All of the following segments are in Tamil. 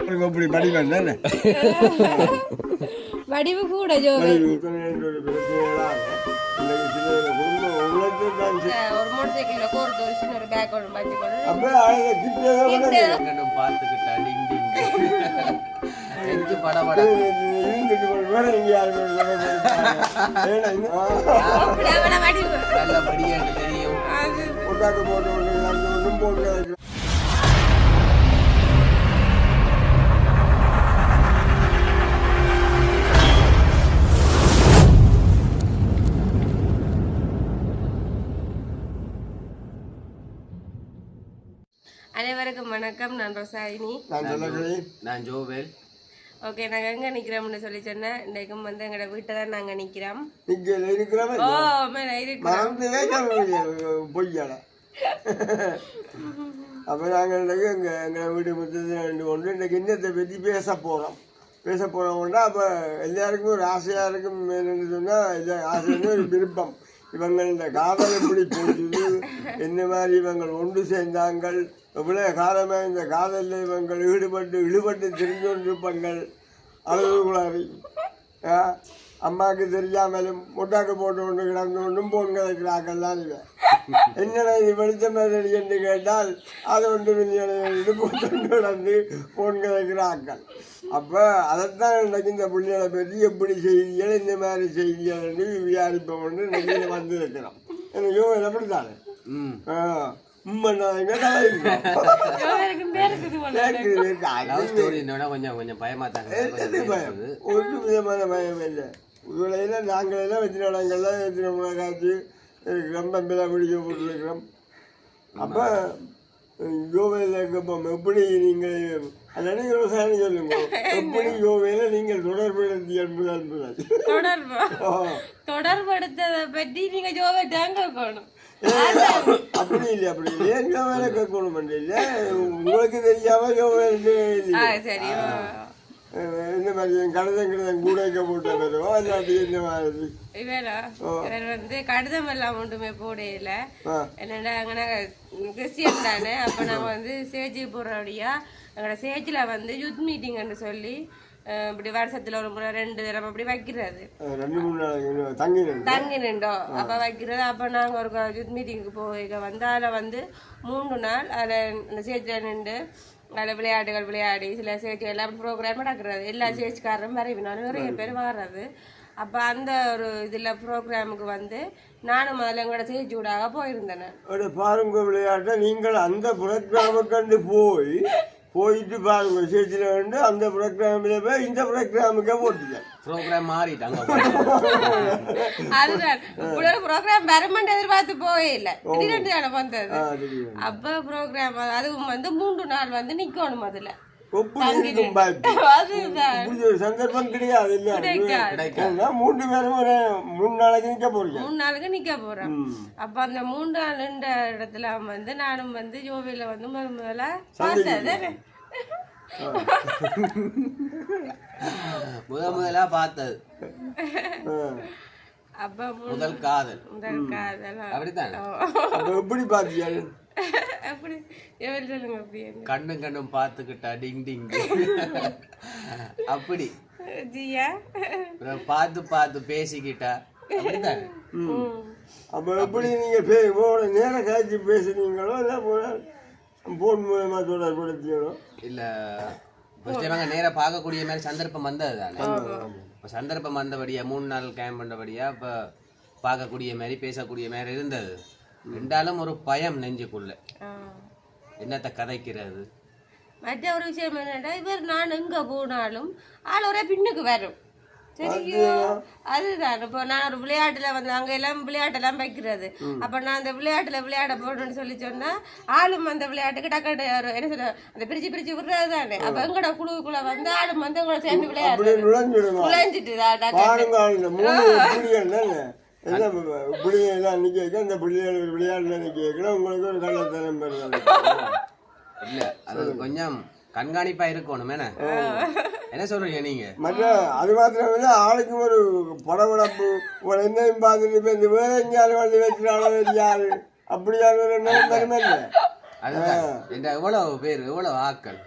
அப்படி வடிவம் தானே வடிவு கூட ஜோவே ஒரு மோட்டர் சைக்கிள்ல கோர்த்து ஒரு சின்ன ஒரு பேக் ஒன்று வச்சுக்கொண்டு பார்த்துக்கிட்டா அனைவருக்கும் வணக்கம். நான் ரோசாயினி. நான் ஜோவேல். ஓகே, நாங்கள் எங்கே நிற்கிறோம்னு சொல்லி சொன்னேன். இன்றைக்கும் வந்து எங்களோட வீட்டை தான் நாங்கள் நிற்கிறோம். அப்போ நாங்கள் எங்கள் வீடு முத்தத்து கொண்டு இன்றைக்கு இன்னத்தை பற்றி பேச போகிறோம்னா அப்போ எல்லாருக்கும் ஒரு ஆசையாக இருக்கும். என்னென்னு சொன்னால் இல்லை, ஆசைன்னு ஒரு விருப்பம். இவங்கள் இந்த காதல் எப்படி போச்சுது, என்ன மாதிரி இவங்கள் ஒன்று சேர்ந்தாங்கள், எவ்வளோ காலமாக இந்த காதலில் இவங்கள் இழுபட்டு தெரிஞ்சு கொண்டிருப்பாங்கள். அழுகுளாரி அம்மாவுக்கு தெரியாமலும் முட்டாக்கு போட்டு கொண்டு கிடந்து கொண்டும் போன் கிடைக்கிறாங்கல்லாம் இவன் என்னடா இது படித்த மாதிரி என்று கேட்டால் அதை ஒன்று போட்டு கிடந்து போன் கிடைக்கிறார்கள். அப்போ அதைத்தான் எனக்கு இந்த பிள்ளைகளை பற்றி எப்படி செய்திகள் இந்த மாதிரி செய்திகள் என்று விசாரிப்போம் என்று நெல்லியில் வந்து இருக்கிறோம். எனக்கு யோகா எப்படித்தானே ஒரு விதமான பயம் இல்லை. உதவியில நாங்களெல்லாம் எத்தனை இடங்கள்லாம் எத்தனை உலகாச்சு ரொம்ப பிடிக்க போட்டுருக்கிறோம். அப்போ யோகையில் இருக்கப்போம் எப்படி நீங்கள் அதனால விவசாயம் சொல்லுங்க, எப்படி யோகையில நீங்கள் தொடர்படுத்தி தொடர்படுத்ததை பற்றி நீங்க யோகா கேட்கணும். அப்படி இல்லை, அப்படி இல்லை, யோகையில கேட்கணும் இல்லை. உங்களுக்கு தெரியாம யோகா சரி இந்த மாதிரி கடிதம் கூடைக்க போட்டு வருவோ இல்லாட்டி இந்த மாதிரி இவர் வந்து கடிதம் எல்லாம் ஒன்றுமே போடையில. என்னடா அங்கே கிறிஸ்டியன் தானே. அப்போ நாங்கள் வந்து சேஜி போடுறபடியா எங்களோட சேஜில் வந்து யூத் மீட்டிங்னு சொல்லி இப்படி வருஷத்துல ஒரு முறை 2 தடவை அப்படி வைக்கிறது, தங்கி நின்றோம். அப்போ வைக்கிறது. அப்போ நாங்கள் ஒரு யூத் மீட்டிங்கு போய் வந்து அதில் வந்து 3 நாள் அதில் அந்த சேஜில் நின்று அதில் விளையாட்டுகள் விளையாடி சில சேச்சு எல்லாம் ப்ரோக்ராம் நடக்கிறது. எல்லா சேச்சுக்காரரும் வரைவினாலும் நிறைய பேர் வர்றது. அப்போ அந்த ஒரு இதில் ப்ரோக்ராமுக்கு வந்து நானும் அதில் எங்களோட சேச்சூடாக போயிருந்தேன். பாருங்க விளையாட்டை நீங்கள் அந்த ப்ரோக்ராமுக்கு போயிட்டு பாருங்க சேச்சில் வந்து அந்த ப்ரோக்ராமில் போய் இந்த ப்ரோக்ராமுக்கே போட்டுங்க. ப்ரோக்ராம் மாறிட்டாங்க. அதுதான் இப்படி ஒரு ப்ரோக்ராம் வரமெண்ட் எதிர்பார்த்து போவே இல்லை, திடீரென்று தானே வந்தது. அப்போ ப்ரோக்ராம் அதுவும் வந்து 3 நாள் வந்து நிற்கணும். அதில் சந்தர்ப்பம் கிடையாது. 3 நாளைக்கு நிக்க போறோம். அப்ப அந்த 3 நாள் நின்ற இடத்துல வந்து நானும் வந்து யோவில வந்து முதல்ல முதலா பார்த்தது. அப்ப முதல் காதல் அப்படித்தான். எப்படி பாத்தீங்க? அப்படி சொல்லுங்க. அப்படி கண்ணும் பார்த்துக்கிட்டா டிங் டிங் அப்படி ஜியா பார்த்து பேசிக்கிட்டா அப்படித்தானே. அப்ப எப்படி நீங்க நேரம் காய்ச்சி பேசுனீங்களோ இல்ல போன் மூலமா தொடர்படுத்தியோ? இல்ல நேர பார்க்கக்கூடிய மாதிரி சந்தர்ப்பம் வந்தது தானே. இப்ப சந்தர்ப்பம் வந்தபடியா 3 நாள் கேம்ப் பண்ணபடியா இப்ப பார்க்கக்கூடிய மாதிரி பேசக்கூடிய மாதிரி இருந்தது. ரெண்டாலும் ஒரு பயம் நெஞ்சுக்குள்ள என்னத்த கதைக்கிறது. மற்ற ஒரு விஷயம் என்னடா, இவர் நான் எங்க போனாலும் ஆள் ஒரே பின்னுக்கு வரும். சரியோ அதுதான். இப்போ நான் ஒரு விளையாட்டுல வந்து அங்க எல்லாம் விளையாட்டெல்லாம் வைக்கிறது. அப்ப நான் அந்த விளையாட்டுல விளையாட போடணும்னு சொல்லி சொன்னா ஆளும் அந்த விளையாட்டுக்கு டக்கட்டு என்ன சொல்ற அந்த பிரிச்சு விடுறது தானே. அப்ப எங்கட குழுவுக்குள்ள வந்து ஆளும் வந்து உங்களை சேர்ந்து விளையாடு நுழைஞ்சிட்டு பிள்ளைங்க நிக்க அந்த பிள்ளைகள் விளையாடுல நிக்க உங்களுக்கு ஒரு கள்ளத்தனம் பெறுவாங்க. இல்ல அது கொஞ்சம் கண்காணிப்பா இருக்கணும். என்ன சொல்றீங்க நீங்க? மற்ற அது மாத்திரம் இல்ல, ஆளுக்கு ஒரு படபடப்பு ஒரு என்னையும் பார்த்துட்டு இந்த வேற எங்கேயாலும் வந்து வைக்கிறாலும் யாரு அப்படியான ஒரு எண்ணம் பெருமை இல்லை. அதுதான் இந்த எவ்வளவு பேர் எவ்வளவு ஆக்கள்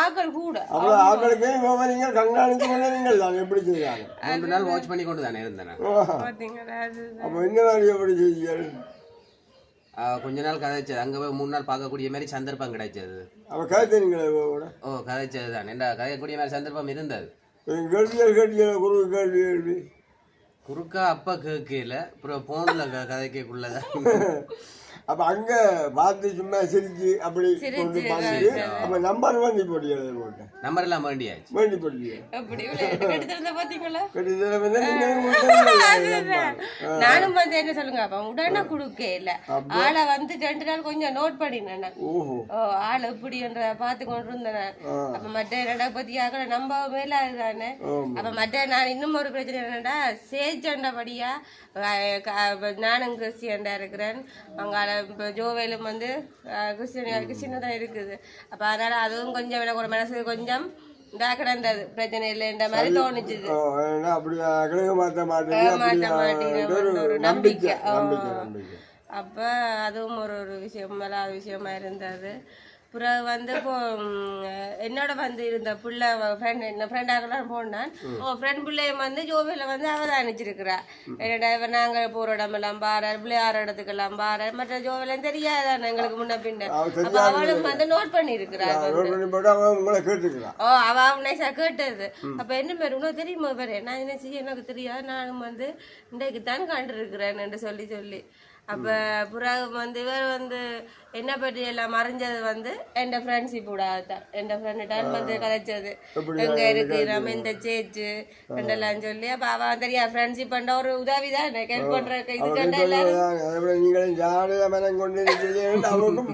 ஆக்கள் கூட அவ்வளோ ஆக்களுக்கே நீங்கள் கண்காணித்து கொண்டு நீங்கள் தான் எப்படி செய்யாங்க 3 நாள் வாட்ச் பண்ணி கொண்டு தானே இருந்தேன் நான். பாத்தீங்களா அப்போ என்ன வேலை எப்படி செய்ய கொஞ்ச நாள் கதைச்சது அங்கே போய் 3 நாள் பார்க்கக்கூடிய மாதிரி சந்தர்ப்பம் கிடைச்சது. அப்போ கதைத்தீங்களே ஓ கதைச்சது தான் என்ன கதைக்கூடிய மாதிரி சந்தர்ப்பம் இருந்தது. கேள்விகள் குரு கேள்வி குறுக்கா அப்பா கேட்கல அப்புறம் போன்ல கதைக்குள்ளதான். அப்போ அங்கே பார்த்து சும்மா சிரிச்சு அப்படி கொண்டு பார்த்துட்டு அப்போ நம்பர் வேண்டி போட்டியா போட்டேன் நம்பர் எல்லாம் வேண்டியாச்சு வேண்டி போட்டியா அப்படி பாத்தீங்களா நானும் வந்து என்ன சொல்லுங்க அப்ப உடனே குடுக்க இல்ல ஆளை வந்து 2 நாள் கொஞ்சம் நோட் பண்ணினேன். ஆளை எப்படின்ற பாத்து கொண்டு இருந்தேன். அப்ப மற்ற என்னடா பத்தியாக நம்ப மேல அதுதானே. அப்ப மற்ற நான் இன்னும் ஒரு பிரச்சனை என்னடா சேஜண்டபடியா நானும் கிறிஸ்டியன்டா இருக்கிறேன். அங்கால இப்போ ஜோவேலும் வந்து கிறிஸ்டியன் தான் இருக்குது. அப்ப அதனால அதுவும் கொஞ்சம் எனக்கு ஒரு மனசு கொஞ்சம் இதா கிடந்தது. பிரச்சனை இல்லைன்ற மாதிரி தோணுச்சுது. மாற்ற மாட்டேன் ஒரு நம்பிக்கை. அப்ப அதுவும் ஒரு விஷயம் மேலாத விஷயமா இருந்தது. பிறகு வந்து இப்போ என்னோட வந்து இருந்த பிள்ளை ஃப்ரெண்டாக போனான். ஃப்ரெண்ட் பிள்ளையும் வந்து ஜோவியில் வந்து அவதானிச்சிருக்கிறா. என்னடா இவர் நாங்கள் போகிற இடமெல்லாம் பாரு பிள்ளையார இடத்துக்கெல்லாம் பாரு மற்ற ஜோவிலாம் தெரியாதானே எங்களுக்கு முன்ன பின்ன. அப்போ அவளும் வந்து நோட் பண்ணியிருக்கிறா. அவ நைஸா கேட்டது. அப்ப என்ன பேர் உனக்கு தெரியுமா பேரு நான் என்ன செய்ய எனக்கு தெரியாது நானும் வந்து இன்றைக்கு தான் கண்டிருக்கிறேன் என்று சொல்லி அப்ப புறாவு வந்து இவர் வந்து என்ன பற்றி எல்லாம் மறைஞ்சது வந்து என் ஃப்ரெண்ட்ஷிப் கூடாதான். என் ஃப்ரெண்டுட்டான் வந்து கதைச்சது எங்க இருக்கு நம்ம இந்த சேச்சு ரெண்டெல்லாம் சொல்லி அப்ப அவ தெரியா ஃப்ரெண்ட்ஷிப் பண்ற ஒரு உதவிதான் ஹெல்ப் பண்ற இது கண்ட எல்லாரும் விளங்கிட்டா அவக்கும்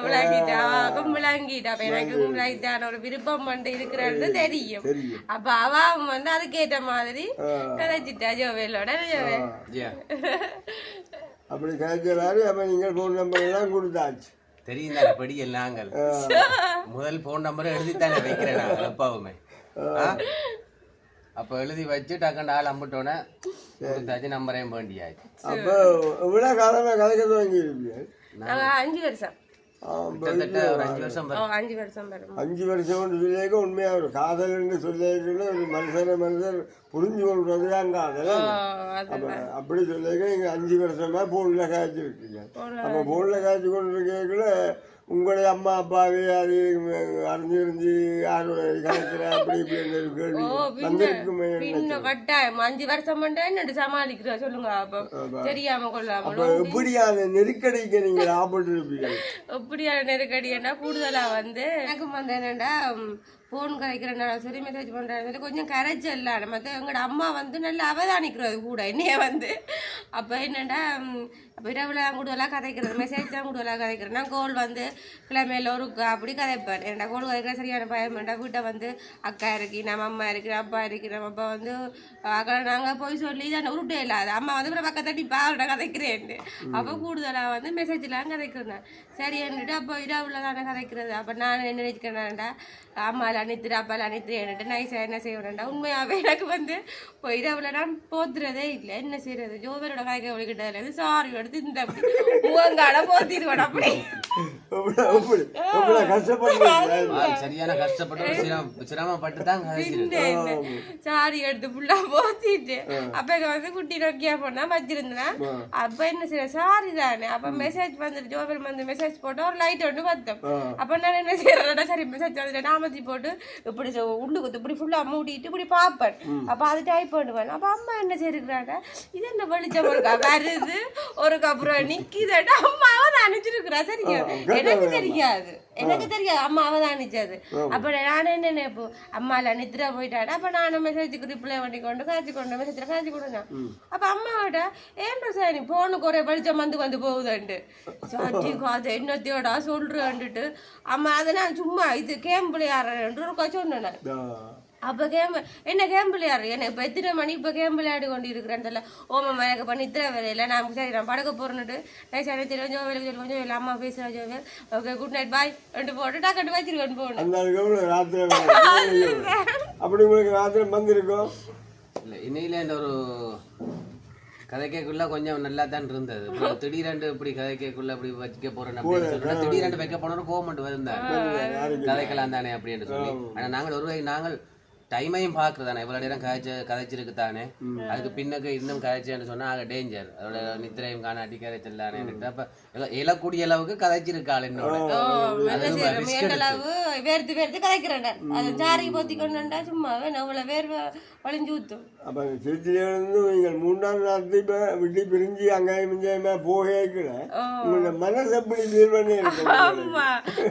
விளங்கிட்டா. அப்ப எனக்கும் விளங்கிட்டான ஒரு விருப்பம் வந்து இருக்கிறது தெரியும். அப்ப அவ வந்து அதுக்கேற்ற மாதிரி கதைச்சிட்டா ஜோவேலோட அப்படி கதைச்சாரு. அப்ப நீங்கள் போன் நம்பர் எல்லாம் கொடுத்தாச்சு தெரியும் தானே படி நாங்கள் முதல் போன் நம்பரை எழுதித்தானே வைக்கிறேன் நாங்கள் எப்பவுமே. அப்ப எழுதி வச்சு டக்குன்னு ஆள் அம்பிட்டோன்னே கொடுத்தாச்சு நம்பரையும் வேண்டியாச்சு. அப்ப இவ்வளவு காலமா கதைக்க துவங்கி இருப்பீங்க? 5 வருஷம். 5 வருஷம் 5 வருஷம் சொல்லியிருக்க உண்மையா ஒரு காதல் சொல்லியிருக்கல ஒரு மனுஷர் புரிஞ்சு கொள்றதுதான் காதல். அப்படி சொல்லியிருக்க நீங்க 5 வருஷமா போன்ல காய்ச்சிருக்கீங்க. அப்ப போன்ல காய்ச்சி கொண்டு இருக்கல உங்களுடைய அம்மா அப்பாவே அது அறிஞ்சிருந்து யாரோட கலைக்கிற அப்படி கட்டாயம் 5 வருஷம் என்னட்டு சமாளிக்கிறோம் சொல்லுங்க. அப்ப தெரியாம கொள்ளாம எப்படியான நெருக்கடிக்கு நீங்க ஆபத்து இருப்பீங்க? எப்படியான நெருக்கடின்னா கூடுதலா வந்து எனக்கு வந்து என்னடா ஃபோன் கரைக்கிறேன்னா சரி மெசேஜ் பண்ணுறேன்னு சொல்லி கொஞ்சம் கரைச்சல்ல மற்ற எங்களோட அம்மா வந்து நல்லா அவதானிக்கிறது கூட என்னைய வந்து. அப்போ என்னென்னா அப்போ இரவில் கூடுதலாக கதைக்கிறது மெசேஜ் தான் கூடுதலாக கதைக்கிறேன். நான் கோல் வந்து கிழமையில் ஒரு அப்படி கதைப்பேன். என்னடா கோல் கதைக்கிற சரியான பயம் வேண்டாம். வீட்டை வந்து அக்கா இருக்கு நம்ம அம்மா இருக்கிற அப்பா இருக்கிறோம். அப்போ வந்து நாங்கள் போய் சொல்லி தான் உருட்டே இல்லாது அம்மா வந்து அப்புறம் பக்கத்தட்டி பாவட கதைக்கிறேன். அப்போ கூடுதலாக வந்து மெசேஜ்லாம் கதைக்கிறேன். சரி என்னட்டு அப்போ இரவில் தானே கதைக்கிறது. அப்போ நான் என்ன நினைக்கிறேன்டா அம்மாவில் அனுத்துரு அப்பாவில் அனுத்துரு என்னட்டு நைஸாக என்ன செய்வேன்டா. உண்மையாகவே எனக்கு வந்து இப்போ இரவில் நான் போத்துறதே இல்லை. என்ன செய்யறது ஜோவரோட காய்க்க வலிக்கிட்டதுல சாரி எடுத்து இந்த முகங்கால போத்திடுவேன். அப்படி சரியான கஷ்டப்பட்டு சிரமப்பட்டு தான் சாரி எடுத்து ஃபுல்லா போத்திட்டு அப்ப வந்து குட்டி நோக்கியா போனா வச்சிருந்தேன். அப்ப என்ன செய்ய சாரி தானே. அப்ப மெசேஜ் வந்துட்டு ஜோவர் வந்து மெசேஜ் போட்டா ஒரு லைட் ஒன்று பார்த்தோம். அப்ப நான் என்ன செய்யறேன் சரி மெசேஜ் வந்துட்டு நாமத்தி போட்டு இப்படி உள்ளுக்கு இப்படி ஃபுல்லா மூடிட்டு இப்படி பாப்பேன். அப்ப அது டைப் பண்ணுவேன். அப்ப அம்மா என்ன செய்யறாங்க இது என்ன வெளிச்சம் இருக்கா வருது ஒரு அப்புறம் நிக்கிதா அம்மாவை நான் அனுப்பிச்சிருக்கிறா. சரியா எனக்கு தெரியாது அம்மாவை தான் அனுப்பிச்சது. அப்ப நான் என்ன நினைப்போம் அம்மால நித்திர போயிட்டாடா. அப்ப நானும் மெசேஜுக்கு ரிப்ளை பண்ணி கொண்டு காய்ச்சி கொண்டு மெசேஜ்ல காய்ச்சி கொண்டு அப்ப அம்மாவோட ஏன் சார் போனுக்கு ஒரே வெளிச்சம் வந்து போகுதுண்டு சாட்டி அது என்னத்தையோடா சொல்றேன்ட்டு அம்மா அதை நான் சும்மா இது கேம் விளையாடுறேன் ஒரு சொன்னேன். அப்போ என்ன கேம் விளையாடுற எனக்கு இப்போ எத்தனை மணி இப்போ கேம் விளையாடி கொண்டு இருக்கிறேன்னு தெரியல. ஓமாம்மா எனக்கு பண்ணி இத்தனை வேலையில் நான் சரி நான் படுக்க போறேன்னுட்டு நான் சரி தெரியும் ஜோவேலுக்கு சொல்லி கொஞ்சம் இல்லை அம்மா பேசுகிறேன் Joel okay good night bye ரெண்டு போட்டு டாக்கட்டு வச்சிருக்கேன் போகணும். அப்படி உங்களுக்கு ராத்திரி வந்திருக்கோம் இல்லை இன்னையில இந்த ஒரு கதைக்குள்ள கொஞ்சம் நல்லா தான் இருந்தது. திடீரென்று இப்படி கதைக்குள்ள இப்படி வைக்க போறேன் அப்படின்னு சொன்னா திடீரென்று வைக்க போனோம் கோமெண்ட் வருந்தாங்க கதைக்கலாம் தானே அப்படின்னு சொல்லி. ஆனா நாங்கள் ஒரு நாங்கள் டைமையும் பாக்குறதானே இவ்வளவு நேரம் கதைச்சிருக்கு தானே அதுக்கு பின்னுக்கு இன்னும் கதைச்சேன்னு சொன்னா அங்க டேஞ்சர் அதோட நித்திரையும் காணாட்டி கதைச்சிடலானே. அப்ப எழக்கூடிய அளவுக்கு கதைச்சிருக்காள் என்னோட வேர்த்து வேர்த்து கதைக்கிறேன் அது சாரி போத்தி கொண்டுண்டா சும்மாவே அவ்வளவு வேர்வை வளைஞ்சு ஊத்தும். அப்ப திருச்சியிலிருந்து நீங்கள் 3ஆம் நாட்டு இப்ப விட்டு பிரிஞ்சு அங்காயம் இஞ்சாயமா போகல உங்களோட மனசு எப்படி ஃபீல் பண்ணி ஆமா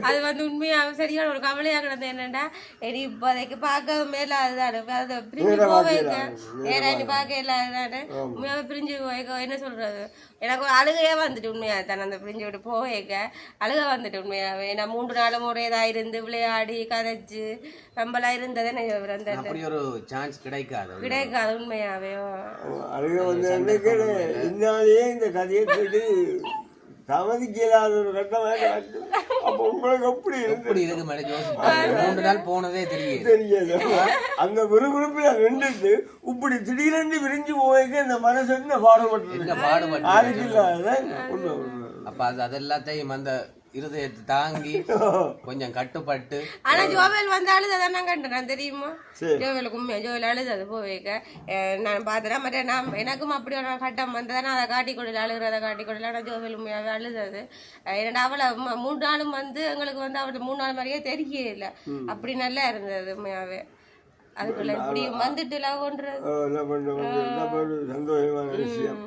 அது வந்து உண்மையா சரியான ஒரு கவலையா கிடந்தது. என்னண்டா எடி இப்போதைக்கு பார்க்க மேல அதுதானே பிரிஞ்சு போவேங்க ஏறாண்டி பார்க்க இல்லாதானே உண்மையாவே பிரிஞ்சு போய்க்க என்ன சொல்றது எனக்கு ஒரு அழுகையே வந்துட்டு உண்மையா தானே அந்த பிரிஞ்சு விட்டு போவேக்க அழுகை வந்துட்டு உண்மையாவே நான் 3 நாளும் ஒரேதா இருந்து விளையாடி கதைச்சு நம்மளா இருந்ததே ஒரு சான்ஸ் கிடைக்காது உண்மையாவே அழுக வந்து என்னாலேயே இந்த கதையை கேட்டு சமதிக்கலாத ஒரு கட்டமாக அப்ப உங்களுக்கு எப்படி இருக்கு 3 நாள் போனதே தெரியாது. அந்த விறுவிறுப்புல நின்றுட்டு இப்படி திடீரென்று விரிஞ்சு போய்க்கு இந்த மனசு என்ன பாடுபட்டு ஆருக்கு இல்லாத உண்மை. அப்ப அது எல்லாத்தையும் அந்த இருதயத்தை தாங்கி கொஞ்சம் கட்டுப்பட்டு. ஆனா ஜோவேல் வந்து அழுததான் நான் கண்டேன் தெரியுமா. ஜோவேலுக்கு உண்மையா ஜோவேல் அழுதது போவேக்க நான் பார்த்தேன். மற்ற நான் எனக்கும் அப்படி ஒரு கட்டம் வந்ததான் அதை காட்டி கொடுல அழுகிறத காட்டி கொடுல. ஆனால் ஜோவேல் உண்மையாவே அழுதது. ஏன்னா அவளை 3 நாளும் வந்து எங்களுக்கு வந்து அவளை 3 நாள் மாதிரியே தெரியவே இல்லை. அப்படி நல்லா இருந்தது உண்மையாவே. அதுக்குள்ள இப்படி வந்துட்டு லவ்ன்றது சந்தோஷமான விஷயம்.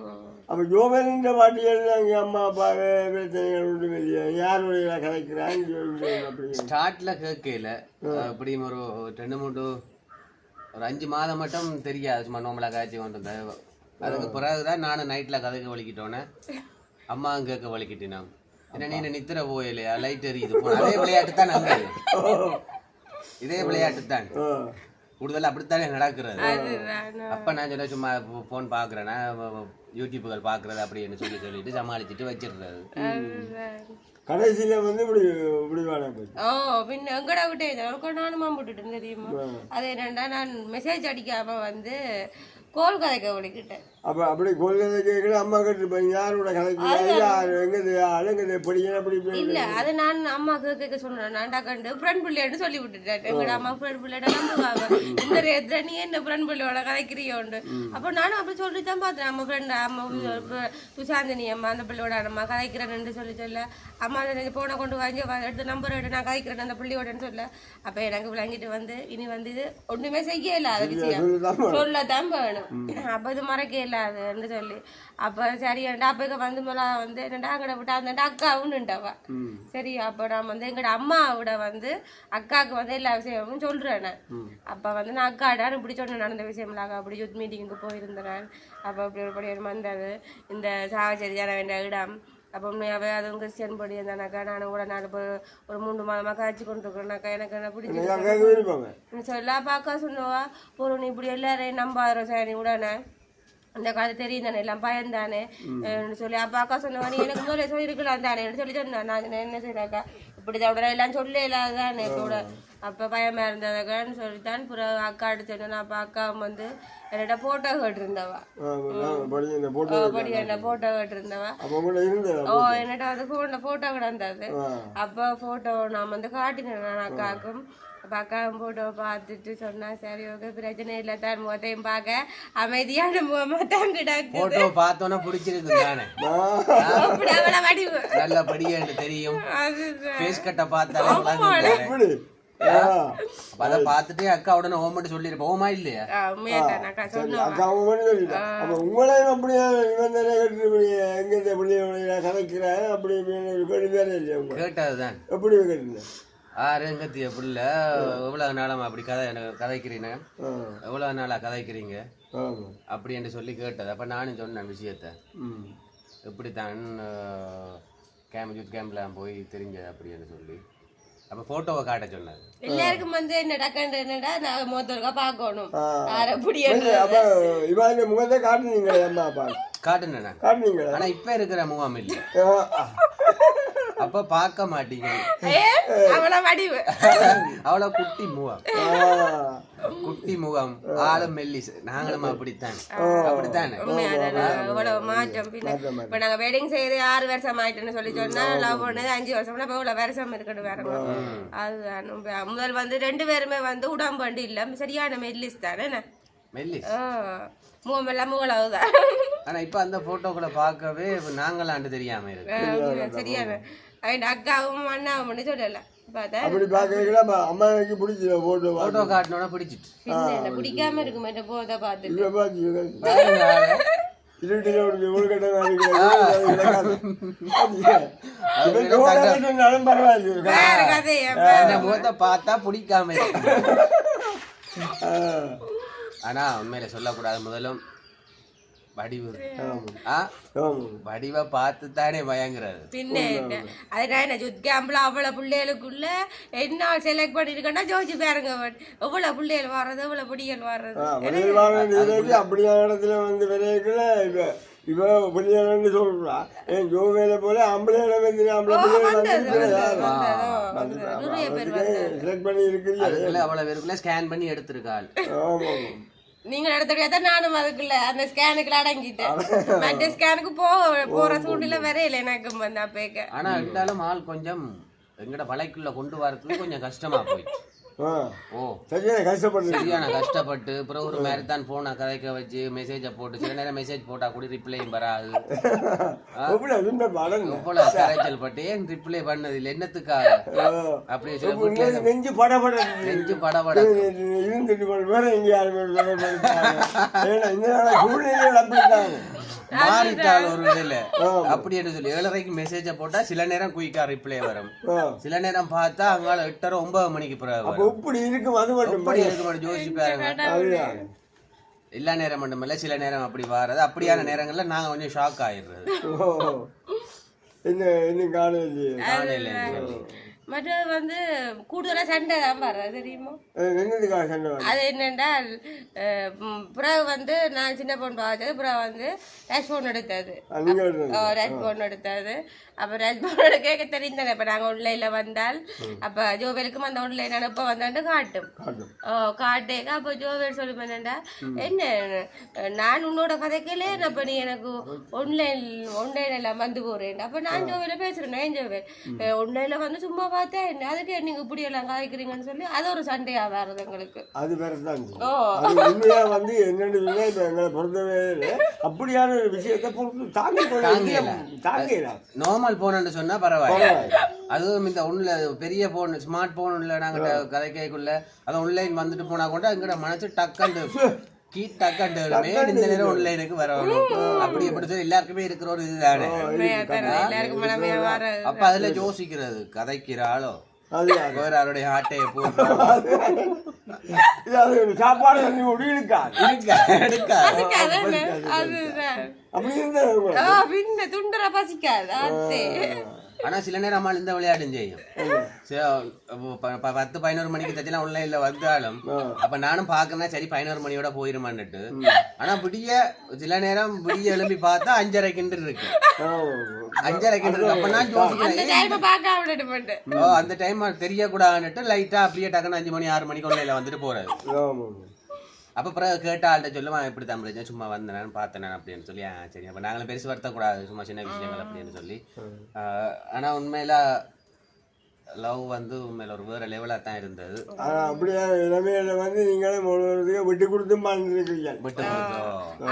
அப்ப ஜோவேலின் பாட்டிகள் அங்கே அம்மா அப்பா பிரச்சனைகள் ஒன்றும் இல்லையா யாருடைய கதைக்கிறாங்க ஸ்டார்ட்ல கேட்கல அப்படியும் ஒரு 2-3 ஒரு 5 மாதம் மட்டும் தெரியாது சும்மா நோம்பலா காய்ச்சி கொண்டிருந்தேன். அதுக்கு பிறகுதான் நானும் நைட்ல கதைக்க வலிக்கிட்டோன்னே அம்மாவும் கேட்க வலிக்கிட்டேன். என்ன நீ நித்திர போயிலையா லைட் எரியுது அதே விளையாட்டு தான் நாங்க இதே விளையாட்டு தான் கூடுதல் அப்படித்தானே நடக்கிறது. அப்ப நான் சொன்ன சும்மா போன் பாக்குறேன்னா யூடியூப்புகள் பாக்குறது அப்படின்னு சொல்லிட்டு சமாளிச்சுட்டு வச்சிடுறது. கடைசியில வந்து பின்ன எங்கடா விட்டு நானுமா போட்டுட்டேன் தெரியுமா. அது என்னண்டா நான் மெசேஜ் அடிக்காம வந்து கோல் கதைக்க வலிக்கிட்டேன். அப்ப அப்படி கோல் கதைக்க அம்மா கிட்ட யாரோட கதைக்கு இல்ல அது நான் அம்மா கேட்க சொன்னேன். நான்டா கண்டு ஃப்ரெண்ட் பிள்ளைன்னு சொல்லி விட்டுட்டேன். எங்கட அம்மா ஃப்ரெண்ட் பிள்ளைட நம்புவாங்க இந்த ரேத்துல நீ என்ன ஃப்ரெண்ட் பிள்ளையோட கதைக்கிறியோண்டு. அப்போ நானும் அப்படி சொல்லித்தான் பார்த்தேன். நம்ம ஃப்ரெண்ட் அம்மா சுசாந்தினி அம்மா அந்த பிள்ளையோட அம்மா கதைக்கிறேன்னு சொல்ல அம்மா போனை கொண்டு வாங்கி எடுத்து நம்பர் எடுத்து நான் கதைக்கிறேன் அந்த பிள்ளையோடன்னு சொல்ல. அப்ப எனக்கு விளங்கிட்டு வந்து இனி வந்து இது ஒண்ணுமே செய்ய இல்லாத விஷயம் சொல்லத்தான் வேணும். அப்ப இது மறக்க இல்லாதுன்னு சொல்லி அப்ப சரி அப்ப வந்து வந்து என்னடா அங்கட விட்டா அந்த அக்காவுன்னுட்டவா சரி. அப்ப நான் வந்து எங்கட அம்மாவோட வந்து அக்காவுக்கு வந்து எல்லா விஷயமும் சொல்றேன். அப்ப வந்து நான் அக்காடா இப்படி சொன்னேன் நடந்த விஷயம்லாம் அப்படி யூத் மீட்டிங்க்கு போயிருந்தேன். அப்ப அப்படி ஒரு படி வந்தது இந்த சாவச்சேரியான வேண்டிய இடம். அப்போ உண்மையாவே அதுவும் கிறிஸ்டியன் படி இருந்தானாக்கா நானும் கூட நான் இப்போ ஒரு 3 மாதமாக காய்ச்சி கொண்டு இருக்கிறேன்னாக்கா எனக்கு என்ன பிடிச்சி சொல்லா பார்க்க சொன்னவா பொருள் நீ இப்படி எல்லாரையும் நம்பாயிரம் சார் நீ உடனே அந்த காலத்து தெரியும் தானே எல்லாம் பயந்தானே சொல்லி அப்பா அக்கா சொன்னவா நீ எனக்கு முதல்ல சொல்லியிருக்கலாம் தானே சொல்லி சொன்னேன். நான் என்ன செய்யறாக்கா இப்படி தான் உடனே எல்லாம் சொல்ல இல்லாதானே கூட அப்போ பயமா இருந்ததாக்கான்னு சொல்லித்தான் புறம் அக்கா எடுத்துன்னு அப்போ அக்கா வந்து என்னோட போட்டோ கேட்டிருந்தவா போட்டோ கேட்டிருந்தவா. என்னட்ட வந்து போன்ல போட்டோ கிடந்தது. அப்போ போட்டோ நான் வந்து காட்டினேன் நான் அக்காவுக்கும். அப்போ அக்காவும் போட்டோ பார்த்துட்டு சொன்னா சரி ஓகே பிரச்சனை இல்லை தான் முகத்தையும் பார்க்க அமைதியான முகமா தான் கிடக்கு. பார்த்தோன்னா பிடிச்சிருக்கு அப்படி அவளை வடிவு நல்லபடியா தெரியும். அத பாத்துட்டு அக்கா உடனே ஓமட்டு சொல்லிருப்போம். ஓமா இல்லையா அக்கா ஓமன்னு சொல்லிட்டா. அப்ப உங்களையும் அப்படியே எங்க கதைக்கிறேன் அப்படி வேற இல்லையா கேட்டதுதான் எப்படி கேட்டீங்க எங்கத்தி எப்படில எவ்வளவு நாளா அப்படி கதைக்கிறீங்க எவ்வளவு நாளா கதைக்கிறீங்க அப்படின்னு சொல்லி கேட்டது. அப்ப நானும் சொன்னேன் விஷயத்த எப்படித்தான் யூத் கேம்ப்ல போய் தெரிஞ்ச அப்படின்னு சொல்லி. அப்ப போட்டோவை காட்ட சொன்னாரு. எல்லாருக்கும் வந்து என்னடா கண்டா நான் மொத்தருக்கா பாக்கணும் முகத்தை காட்டுனீங்க காட்டுனேன். ஆனா இப்ப இருக்கிற முகம் இல்ல அப்ப பார்க்க மாட்டீங்க. அவ்வளவு வடிவு, அவ்வளவு குட்டி முகம், குட்டி முகம், ஆளும் மெல்லிஸ். நாங்களும் அப்படித்தான் அப்படித்தானே. இவ்வளவு மாற்றம். இப்ப நாங்க வெட்டிங் செய்து 6 வருஷம் ஆயிட்டுன்னு சொல்லி சொன்னா லவ் பண்ணது 5 வருஷம்னா இப்ப இவ்வளவு வருஷம் இருக்கட்டும் வேற. அதுதான் முதல் வந்து 2 பேருமே வந்து உடம்பு இல்ல, சரியான மெல்லிஸ் தானே. மெல்லிஸ் முகமெல்லாம் முகளாவுதான். ஆனா இப்ப அந்த போட்டோக்களை பார்க்கவே நாங்களாண்டு தெரியாம இருக்கு. சரியான அக்காவும் அண்ணாவும் சொல்லல. அப்படி பாக்கலாம் அம்மாவுக்கு பிடிச்ச போட்டோ காட்டினோட பிடிச்சிட்டு பிடிக்காம இருக்கு போத பார்த்து முகத்தை பார்த்தா பிடிக்காம இருக்கு. ஆனா உண்மையில சொல்லக்கூடாது, முதலும் வடிவு வடிவ பார்த்து தானே பயங்குறது. பின்ன அதுதான் ஜுத் கேம்ப்ல அவ்வளவு பிள்ளைகளுக்குள்ள என்ன செலக்ட் பண்ணிருக்கா ஜோதிச்சு பாருங்க. எவ்வளவு பிள்ளைகள் வர்றது, எவ்வளவு பிடிகள் வர்றது. அப்படியான இடத்துல வந்து விரைக்கல. இவ பிள்ளைன்னு சொல்றா, என் ஜோவேல போல ஆம்பளையில வந்து செலக்ட் பண்ணி இருக்கிறீங்க. அவ்வளவு பேருக்குள்ள ஸ்கேன் பண்ணி எடுத்திருக்காள். நீங்க நடத்ததான் நானும் அதுக்குள்ள அந்த ஸ்கேனுக்குள்ள அடங்கிட்டேன். மற்ற ஸ்கேனுக்கு போற சூழ்நிலை வரையில எனக்கு வந்து அப்பேக்க. ஆனா இருந்தாலும் ஆள் கொஞ்சம் எங்கட வலைக்குள்ள கொண்டு வரதுக்கு கொஞ்சம் கஷ்டமா போயிடுச்சு. சரியான கஷ்டப்பட்டு அப்புறம் ஒரு மேரத்தான் போனை கதைக்க வச்சு மெசேஜை போட்டு சில நேரம் மெசேஜ் போட்டா கூட ரிப்ளையும் வராது. கரைச்சல் பட்டு ஏன் ரிப்ளை பண்ணது இல்லை என்னத்துக்காக அப்படி நெஞ்சு படபட மாறிட்டாள் ஒரு வேல அப்படின்னு சொல்லி 7:30 மெசேஜ போட்டா சில நேரம் குயிக்கா ரிப்ளை வரும், சில நேரம் பார்த்தா அங்கால 8:30 9 மணிக்கு பிறகு இப்படி இருக்கும். அது மட்டும் ஜோசி பாருங்க, எல்லா நேரம் மட்டுமில்ல சில நேரம் அப்படி வர்றது. அப்படியான நேரங்கள்ல நாங்க கொஞ்சம் ஷாக் ஆயிடுறது. மற்ற வந்து கூடுதலா சண்டை தான் வர்றது தெரியுமா. அது என்னென்றால் புறா வந்து நான் சின்ன பொண்ணு பார்த்தது, புறா வந்து ராஜ்பவன் எடுத்தது. ராஜ்பவன் எடுத்தது. அப்போ ராஜ்பவனோட கேட்க தெரிந்தானே. இப்போ நாங்கள் ஆன்லைன்ல வந்தால் அப்போ ஜோவேலுக்கும் அந்த ஆன்லைன் அனுப்ப வந்தாண்டு காட்டும். காட்டேங்க அப்போ ஜோவேல் சொல்லி பண்ணா என்ன நான் உன்னோட கதைக்கலே அப்போ நீ எனக்கு ஆன்லைன் எல்லாம் வந்து போறேன். அப்போ நான் ஜோவேல பேசுறேன். ஏன் ஜோவேல் ஆன்லைன்ல வந்து சும்மா பார்த்தேன் என்ன அதுக்கு நீங்க இப்படி எல்லாம் கதைக்கிறீங்கன்னு சொல்லி அது ஒரு சண்டையா வருது எங்களுக்கு. அது வேறதான் வந்து என்னன்னு எங்களை பொறுத்தவே அப்படியான ஒரு விஷயத்தை பொறுத்து தாங்கல. நார்மல் போன்னு சொன்னா பரவாயில்ல. அதுவும் இந்த ஒண்ணுல பெரிய போன் ஸ்மார்ட் போன் உள்ள நாங்க கதை கேக்குள்ள அது ஆன்லைன் வந்துட்டு போனா கூட எங்கட மனசு டக்கண்டு இந்த நேரம் ஆன்லைனுக்கு வரணும் அப்படி எப்படி சொல்லி எல்லாருக்குமே இருக்கிற ஒரு இதுதானே. அப்ப அதுல யோசிக்கிறது கதைக்கிறாளோ அவருடைய ஆட்டையை போட்டு சாப்பாடு துண்டர பசிக்காது. ஆனா சில நேரம் அம்மா இந்த விளையாடும் செய்யும். 10-11 மணிக்கு தச்சலாம் ஆன்லைன்ல வந்தாலும் அப்ப நானும் பாக்குறேன் சரி 11 மணியோட போயிருமான்னுட்டு. ஆனா சில நேரம் விடிய எழுப்பி பார்த்தா 5:30 இருக்கு. 5:30 இருக்கு. அப்ப நான் யோசிக்கிறேன் அந்த டைம் தெரியக்கூடாதுன்னுட்டு லைட்டா அப்படியே டக்குன்னு 5 மணி 6 மணிக்கு ஆன்லைன்ல வந்துட்டு போறது. அப்ப பிறகு கேட்ட ஆள்கிட்ட சொல்லுவான் எப்படி தமிழ் சும்மா வந்தேன் பார்த்தேன் அப்படின்னு சொல்லி சரி அப்ப நாங்களும் பெருசு வருத்தக்கூடாது சும்மா சின்ன விஷயங்கள் அப்படின்னு சொல்லி. ஆனா உண்மையில லவ் வந்து உண்மையில ஒரு வேற லெவலா தான் இருந்தது. அப்படியே இளமையில வந்து நீங்களும் விட்டு கொடுத்தும் வாழ்ந்துருக்கீங்க.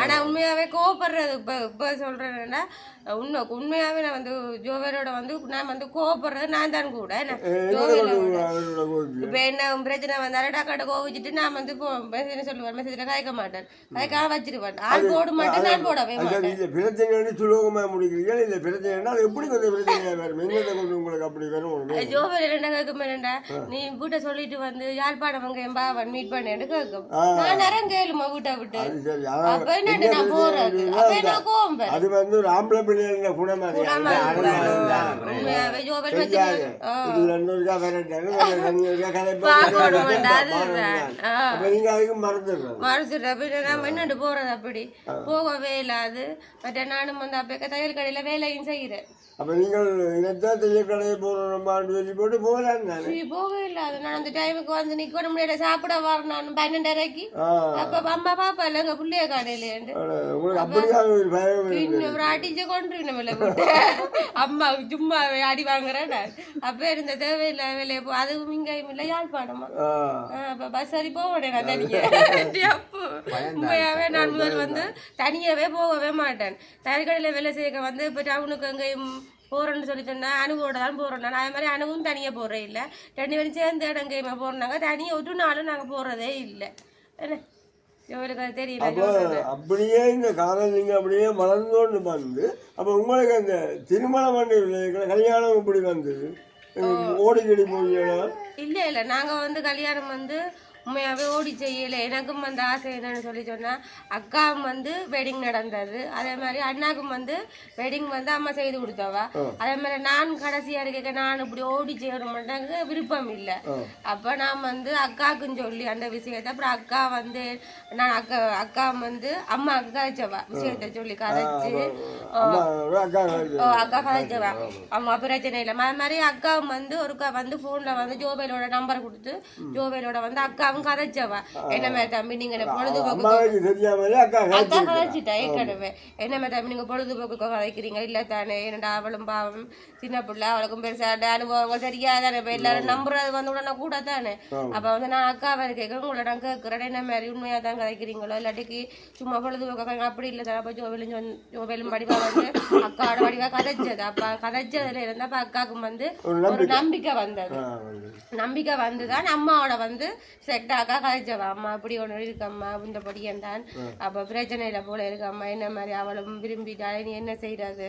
ஆனா உண்மையாவே கோவப்படுறது இப்ப சொல்றேன்னா உண்மையாவே நான் வந்து ஜோவேலோட வந்து நான் வந்து கோவப்படுறது நான் தான் கூட. இப்ப என்ன பிரச்சனை வந்தாலும் டாக்காட்ட கோவிச்சுட்டு நான் வந்து மெசேஜ் சொல்லுவேன். மெசேஜ்ல காய்க்க மாட்டேன், காய்க்காம வச்சிருவேன். ஆள் போட மாட்டேன், நான் போடவே மாட்டேன். பிரச்சனை சுலோகமா முடிக்கிறீங்க. இல்ல பிரச்சனை அது எப்படி கொஞ்சம் பிரச்சனை வரும் எங்க கொண்டு உங்களுக்கு அப்படி வரும். ஜோவேல் என்ன கேட்கும் என்னடா நீ வீட்டை சொல்லிட்டு வந்து யாழ்ப்பாணம் அங்க என் பாவன் மீட் பண்ணேன்னு கேட்கும் நான் நேரம் கேளுமா வீட்டை விட்டு அப்ப என்ன நான் போறது அப்ப என்ன கோவம் அது வந்து ஒரு ஆம்பளை பிள்ளைங்க குணமா உண்மையாவே ஜோவேல் வச்சுக்காங்க நீங்க அதுக்கு மறந்துடுறோம் மறுத்துட்டு நம்ம என்னண்டு போறது அப்படி போகவே இல்லாது மற்ற நானும் வந்து அப்ப தையல் கடையில வேலையும் செய்யறேன் அப்ப நீங்கள் இதைத்தான் தையல் கடையை போறோம் சொல்லி போட்டு போகலாம் தானே போகவே இல்லாது நான் அந்த டைமுக்கு வந்து நிக்க முடியாது சாப்பிட வரணும் நான் 12:30க்கு அப்ப அம்மா பாப்பா இல்ல எங்க பிள்ளைய கடையிலேண்டு உங்களுக்கு அப்படியா ஒரு பயம் இன்னும் அடிச்சு கொண்டு விட்டு அம்மா சும்மா அடி வாங்குறேன் அப்ப இருந்த தேவையில்லை வேலையை போ அதுவும் இங்கேயும் இல்லை யாழ்ப்பாணமா அப்ப பஸ் சரி போவேன் நான் தனியா உண்மையாவே நான் முதல் வந்து தனியாவே போகவே மாட்டேன் தையல் கடையில வேலை செய்ய வந்து இப்ப டவுனுக்கு எங்கேயும் போறேன்னு சொல்லி சொன்னா அணுவோட தான் போறோம் நான் அதே மாதிரி அணுவும் தனியா போறே இல்லை 2 பேரும் சேர்ந்து இடம் கேமா போறோம்னாங்க தனியா ஒரு நாளும் நாங்க போறதே இல்லை என்ன இவருக்கு அது தெரியல அப்படியே இந்த காலம் நீங்க அப்படியே மலர்ந்தோன்னு வந்து அப்ப உங்களுக்கு அந்த திருமணம் கல்யாணம் இப்படி வந்தது ஓடிக்கடி போறீங்களா இல்ல நாங்க வந்து கல்யாணம் வந்து உண்மையாவே ஓடி செய்யலை எனக்கும் வந்து ஆசை என்னன்னு சொல்லி சொன்னா அக்காவும் வந்து வெட்டிங் நடந்தது அதே மாதிரி அண்ணாக்கும் வந்து வெட்டிங் வந்து அம்மா செய்து கொடுத்தவா அதே மாதிரி நான் கடைசியா இருக்க நான் இப்படி ஓடி செய்யணும்ட்டாங்க விருப்பம் இல்லை அப்ப நான் வந்து அக்காவுக்குன்னு சொல்லி அந்த விஷயத்த அப்புறம் அக்கா வந்து நான் அக்கா வந்து அம்மாவுக்கு கதைச்சவா விஷயத்த சொல்லி கதைச்சு அக்கா கதைச்சவா அம்மா பிரச்சனை இல்லை அதே மாதிரி அக்காவும் வந்து ஒருக்கா வந்து போன்ல வந்து ஜோபேலோட நம்பர் கொடுத்து ஜோபேலோட வந்து அக்கா கதைச்சவா என்ன தம்பி நீங்க பொழுதுபோக்கு அக்கா கதைச்சிட்டா ஏற்கனவே என்ன தம்பி நீங்க பொழுதுபோக்கு கதைக்கிறீங்க இல்ல தானே என்னடா அவளும் பாவம் சின்ன பிள்ளை அவளுக்கும் பெருசா அனுபவங்கள் தெரியாதானே எல்லாரும் நம்புறது வந்து உடனே கூட தானே அப்ப வந்து நான் அக்காவை கேட்க உங்களை நான் கேட்கிறேன் என்ன மாதிரி உண்மையா தான் கதைக்கிறீங்களோ இல்லாட்டிக்கு சும்மா பொழுதுபோக்கு அப்படி இல்லை தான் அப்ப ஜோவேலும் வடிவா வந்து அக்காவோட வடிவா கதைச்சது அப்ப கதைச்சதுல இருந்தா அப்ப அக்காவுக்கும் வந்து ஒரு நம்பிக்கை வந்துதான் அம்மாவோட வந்து அக்கா கதைச்சவா அம்மா அப்படி ஒண்ணு இருக்கம்மா இந்த படியன்தான் அப்ப பிரச்சனையில போல இருக்கம்மா என்ன மாதிரி அவளும் விரும்பிட்டாலே நீ என்ன செய்யறது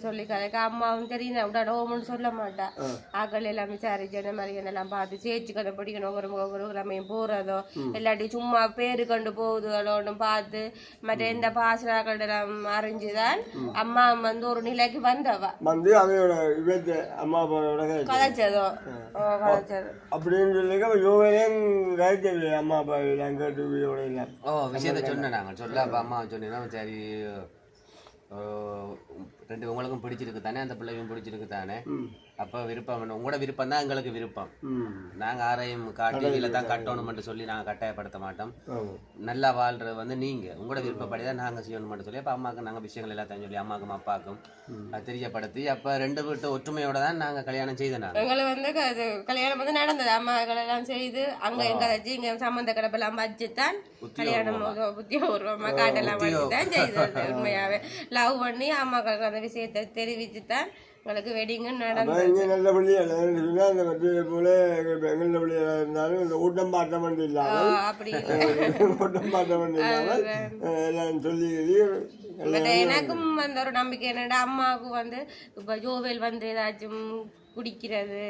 சொல்லி கதைக்க அம்மாவும் தெரியும் விட ஓமன்னு சொல்ல மாட்டா ஆக்கள் எல்லாம் விசாரிச்சு என்ன மாதிரி என்னெல்லாம் பார்த்து சேர்ச்சி கதை படிக்கணும் ஒரு கிழமையும் போறதோ இல்லாட்டி சும்மா பேரு கண்டு போகுதுகளோன்னு பார்த்து மற்ற எந்த பாசனாக்கள் எல்லாம் அறிஞ்சுதான் அம்மா வந்து ஒரு நிலைக்கு வந்தவா வந்து அவையோட அம்மா கதைச்சதோ அப்படின்னு சொல்லி அம்மா அப்பா விஷயத்த சொன்னேன் நாங்கள் சொல்ல அப்பா அம்மா சொன்னீங்கன்னா சரி 2 உங்களுக்கும் பிடிச்சிருக்கு தானே அந்த பிள்ளைக்கும் பிடிச்சிருக்கு தானே அப்போ விருப்பம் உங்களோட விருப்பம் தான் எங்களுக்கு விருப்பம் நாங்கள் ஆரையும் டிவியில தான் கட்டணும்னு சொல்லி நாங்கள் கட்டாயப்படுத்த மாட்டோம் நல்லா வாழ்றது வந்து நீங்கள் உங்களோட விருப்பப்படி தான் நாங்கள் செய்யணும்னு சொல்லி அப்போ அம்மாவுக்கு நாங்கள் விஷயங்கள் எல்லாத்தையும் சொல்லி அம்மாவுக்கும் அப்பாவுக்கும் அது தெரியப்படுத்தி அப்போ 2 வீட்டு ஒற்றுமையோட தான் நாங்கள் கல்யாணம் செய்தோம் எங்களை வந்து கல்யாணம் வந்து நடந்தது அம்மாக்கள் எல்லாம் செய்து அங்கே எங்க வச்சு இங்கே சம்மந்த கிடப்பெல்லாம் வச்சுத்தான் கல்யாணம் புத்தியபூர்வமாக காட்டெல்லாம் வச்சு தான் செய்தது உண்மையாவே லவ் பண்ணி அம்மாக்களுக்கு அந்த விஷயத்தை தெரிவித்து தான் உங்களுக்கு வெட்டிங்கு நடந்தது நல்ல பிள்ளையா அந்த மற்ற போல நல்ல பிள்ளையா இருந்தாலும் இந்த ஊட்டம் பாட்டம் இல்லாமல் அப்படி ஊட்டம் பாட்டம் இல்லாமல் எல்லாம் சொல்லி எனக்கும் அந்த ஒரு நம்பிக்கை என்னடா அம்மாவுக்கு வந்து இப்ப ஜோவேல் வந்து ஏதாச்சும் குடிக்கிறது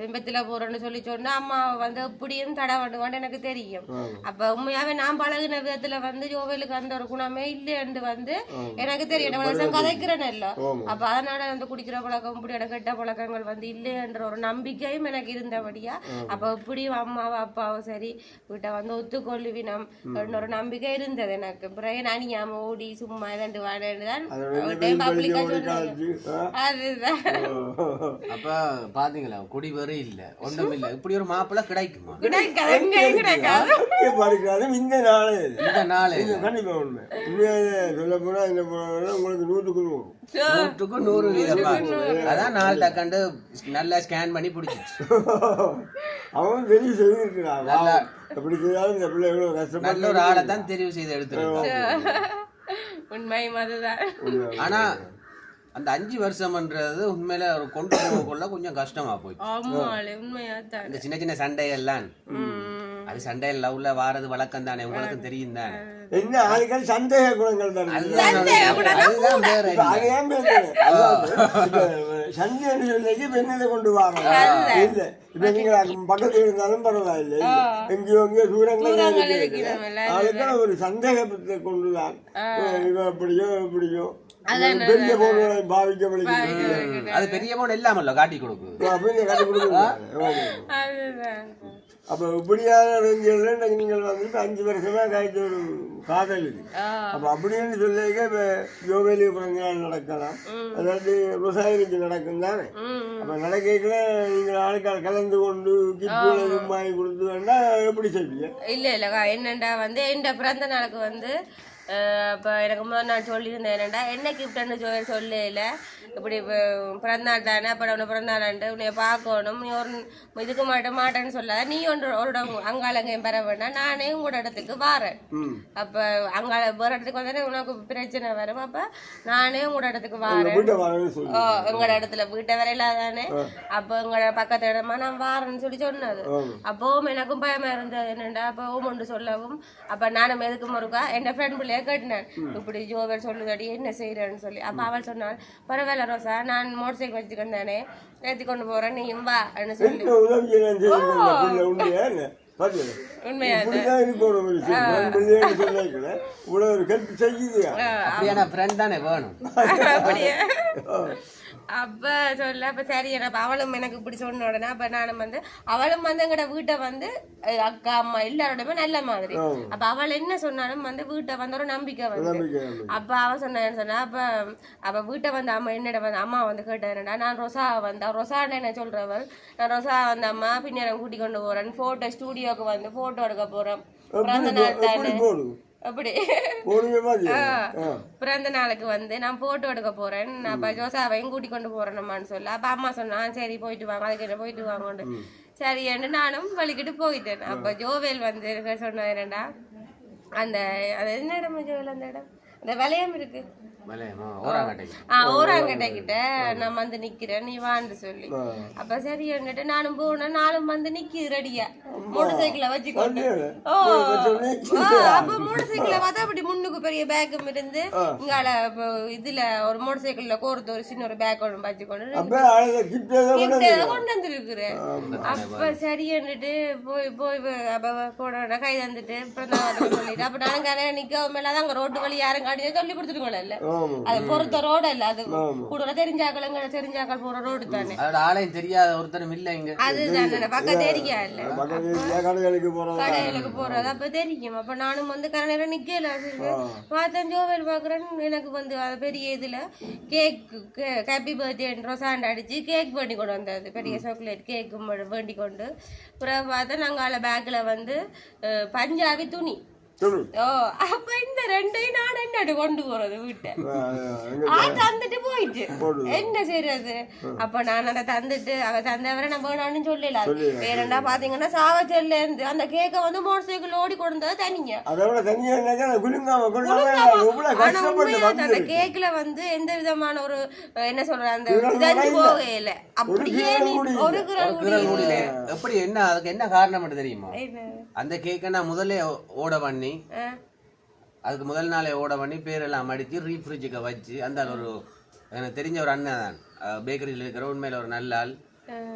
விபத்துல போறோன்னு சொல்லி சொன்னா அம்மா வந்து எப்படியும் தடை பண்ணுவான்னு எனக்கு தெரியும் அப்ப உண்மையாவே நான் பழகின விதத்துல வந்து ஜோவேலுக்கு அந்த ஒரு குணமே இல்லைன்னு வந்து எனக்கு தெரியும் கதைக்கிறேன்னு இல்ல அப்ப அதனால அந்த குடிக்கிற பழக்கம் இப்படி கெட்ட பழக்கங்கள் வந்து இல்லைன்ற ஒரு நம்பிக்கையும் எனக்கு இருந்தபடியா அப்ப எப்படியும் அம்மாவும் அப்பாவும் சரி வீட்டை வந்து ஒத்துக்கொள்ளுவினம் ஒரு நம்பிக்கை இருந்தது எனக்கு பிறகு அணியாம ஓடி சும்மா இதண்டு வாடேன்னு பப்ளிக்கா சொன்னது அதுதான் அப்ப பாத்தீங்களா குடி வரை இல்ல ஒன்றும் இல்ல இப்படி ஒரு மாப்பிள்ள கிடைக்குமா இந்த நாளே கண்டிப்பா உண்மை சொல்ல போனா இந்த உங்களுக்கு 100க்கு 100 வீதம் அதான் 4 டக்கண்டு நல்லா ஸ்கேன் பண்ணி பிடிச்சிச்சு அவன் தெரிவு செய்திருக்கிறான் எப்படி செய்தாலும் இந்த பிள்ளை எவ்வளவு கஷ்டப்பட்டு நல்ல ஒரு ஆளை தான் தெரிவு செய்து எடுத்துருக்கான் உண்மையும் அதுதான் ஆனா அந்த 5 வருஷம்ன்றது உண்மையில ஒரு கொண்டு போகக்குள்ள கொஞ்சம் கஷ்டமா போயிடுச்சு இந்த சின்ன சின்ன சண்டைகள்லாம் அது சண்டையில் லவ்ல வாரது வழக்கம் தானே, உங்களுக்கும் தெரியும் தானே. என்ன ஆளுகள் சந்தேக குணங்கள் தான் அதுதான் வேற சந்தேகம் சொல்லிக்கு பெண்ணதை கொண்டு வாங்க இல்ல. இப்ப நீங்க பக்கத்துல இருந்தாலும் பரவாயில்லை, எங்கேயோ தூரங்கள் அதுக்கான ஒரு சந்தேகத்தை கொண்டுதான் இவ எப்படியோ பெரிய பொருளை பாவிக்க அது பெரிய பொண்ணு இல்லாமல்ல காட்டி கொடுக்கு அப்படின்னு காட்டி கொடுக்க. அப்ப இப்படியான ரேஞ்சில் நீங்கள் வந்து 5 வருஷமா காய்ச்ச ஒரு காதல் இது. அப்ப அப்படின்னு சொல்லிக்க இப்ப ஜோவேலி பிறந்தநாள் நடக்கலாம், அதாவது விவசாயிக்கு நடக்கும் தானே. அப்ப நடக்கல நீங்கள் ஆளுக்கால் கலந்து கொண்டு கிஃப்ட் வாங்கி கொடுத்து வேண்டா எப்படி செய்வீங்க? இல்ல என்னண்டா வந்து என் பிறந்த நாளுக்கு வந்து இப்போ எனக்கு முதல் நாள் சொல்லியிருந்தேன், என்னண்டா என்ன கிஃப்ட்னு சொல்லல, இப்படி பிறந்தாள் தானே, அப்போ உன்னை பிறந்தாளான்ட்டு உன்னைய பார்க்கணும், நீ ஒரு இதுக்கு மாட்டேன்னு சொல்லாத, நீ ஒரு அங்காளங்கையும் பெற வேண்டாம், நானே உங்களோட இடத்துக்கு வாரேன். அப்போ அங்காள வேறு இடத்துக்கு வந்தானே உனக்கு பிரச்சனை வரும், அப்போ நானே உங்களோட இடத்துக்கு வாரேன். எங்களோட இடத்துல வீட்டை வரையில தானே, அப்போ எங்களோட பக்கத்து இடமா நான் வாரேன்னு சொன்னது. அப்போவும் எனக்கும் பயமா இருந்தது, என்னண்டா அப்போ ஒன்று சொல்லவும். அப்போ நானும் எதுக்கும் இருக்கா என் ஃப்ரெண்ட் பிள்ளைய கேட்டினேன், இப்படி ஜோவேல் சொல்லுதடி என்ன செய்யறேன்னு சொல்லி. அப்போ அவள் சொன்னாள், பரவாயில்ல ரோசா, நான் மோட்டர் சைக்கிள் வச்சுக்கிட்டு தானே ஏற்றி கொண்டு போறேன், நீயும் வா அப்படின்னு சொல்லி. அப்ப சொல்ல அப்ப சரி, அப்ப அவளும் எனக்கு இப்படி சொன்ன உடனே அப்ப நானும் வந்து அவளும் வந்து எங்கட வீட்டை வந்து அக்கா அம்மா எல்லாரோடமே நல்ல மாதிரி. அப்ப அவள் என்ன சொன்னாலும் வந்து வீட்டை வந்து ஒரு நம்பிக்கை வந்து. அப்ப அவ சொன்னா அப்ப வீட்டை வந்து அம்மா என்னோட வந்து அம்மா வந்து கேட்டா, நான் ரொசா வந்தா ரொசான்னு என்ன சொல்றவள், நான் ரொசா வந்த அம்மா பின்னரம் கூட்டி கொண்டு போறேன், போட்டோ ஸ்டூடியோக்கு வந்து போட்டோ எடுக்க போறேன், பிறந்த நாள் தானே அப்படி பிறந்த நாளுக்கு வந்து நான் போட்டோ எடுக்க போறேன், அப்ப ஜோசாவையும் கூட்டி கொண்டு போறேன்மான்னு சொல்ல. அப்ப அம்மா சொன்னா சரி போயிட்டு வாங்க, அதுக்கிட்ட போயிட்டு வாங்க சரி என்று நானும் வலிக்கிட்டு போயிட்டேன். அப்ப ஜோவேல் வந்து சொன்ன என்னடா அந்த என்ன இடம் ஜோவேல், அந்த இடம் அந்த வளையம் இருக்கு ஓராங்கட்டை கிட்ட நான் வந்து நிக்கிறேன், நீ வான்னு சொல்லி. அப்ப சரி என்னட்டு நானும் போனேன், நானும் வந்து நிக்கி ரெடியா மோட்டர் சைக்கிள வச்சுக்கொண்டு. அப்ப மோட்டர் சைக்கிள பார்த்தா அப்படி முன்னுக்கு பெரிய பேக்கும் இருந்து இங்கால இதுல ஒரு மோட்டர் சைக்கிள்ல கோர்த்து ஒரு சின்ன ஒரு பேக் ஒன்று வச்சுக்கொண்டு கொண்டு வந்துருக்குறேன். அப்ப சரி என்னட்டு போய் அப்ப போன கை தந்துட்டு சொல்லிட்டு அப்ப நானும் நிக்க மேல அங்க ரோட்டு வழி யாரும் காட்டி சொல்லி கொடுத்துருக்கோம்ல, அது பொறுத்த ரோடு இல்ல, அது கூட தெரிஞ்சாக்கள் போற ரோடு தானே, ஆளையும் தெரியாத ஒருத்தரும் இல்ல இங்க, அதுதானே பக்கத்து ஏரியா இல்ல, கடைகளுக்கு போறது அப்ப தெரியும். அப்ப நானும் வந்து கரையில நிக்கல பார்த்தேன், ஜோவேல் பாக்குறேன். எனக்கு வந்து பெரிய இதுல கேக் ஹாப்பி பர்த்டே ரொசாண்ட் அடிச்சு கேக் வேண்டி கொண்டு வந்தது, பெரிய சாக்லேட் கேக்கு வேண்டி கொண்டு. அப்புறம் பார்த்தா நாங்க பேக்ல வந்து பஞ்சாபி துணி. அப்ப இந்த ரெண்டையும் நான் என்னடு கொண்டு போறது வீட்டை தந்துட்டு போயிட்டு என்ன செய்யறது. அப்ப நான் அதை தந்துட்டு அவ தந்தவரை நம்ம வேணான்னு சொல்லல. வேறண்டா பாத்தீங்கன்னா சாவச்சல்ல இருந்து அந்த கேக்க வந்து மோட்டர் சைக்கிள் ஓடி கொண்டு தனிங்க. அந்த கேக்ல வந்து எந்த விதமான ஒரு என்ன சொல்ற அந்த போகல, அப்படியே ஒரு குரல் எப்படி என்ன அதுக்கு என்ன காரணம் தெரியுமா? அந்த கேக்க நான் முதல்ல ஓட பண்ணி அதுக்கு முதல் நாளே ஓட பண்ணி பேரெல்லாம் அடித்து ரீஃப்ரிட்ஜுக்கு வச்சு, அந்த ஒரு எனக்கு தெரிஞ்ச ஒரு அண்ணன் தான் பேக்கரியில் இருக்கிற உண்மையில ஒரு நல்ல ஆள்.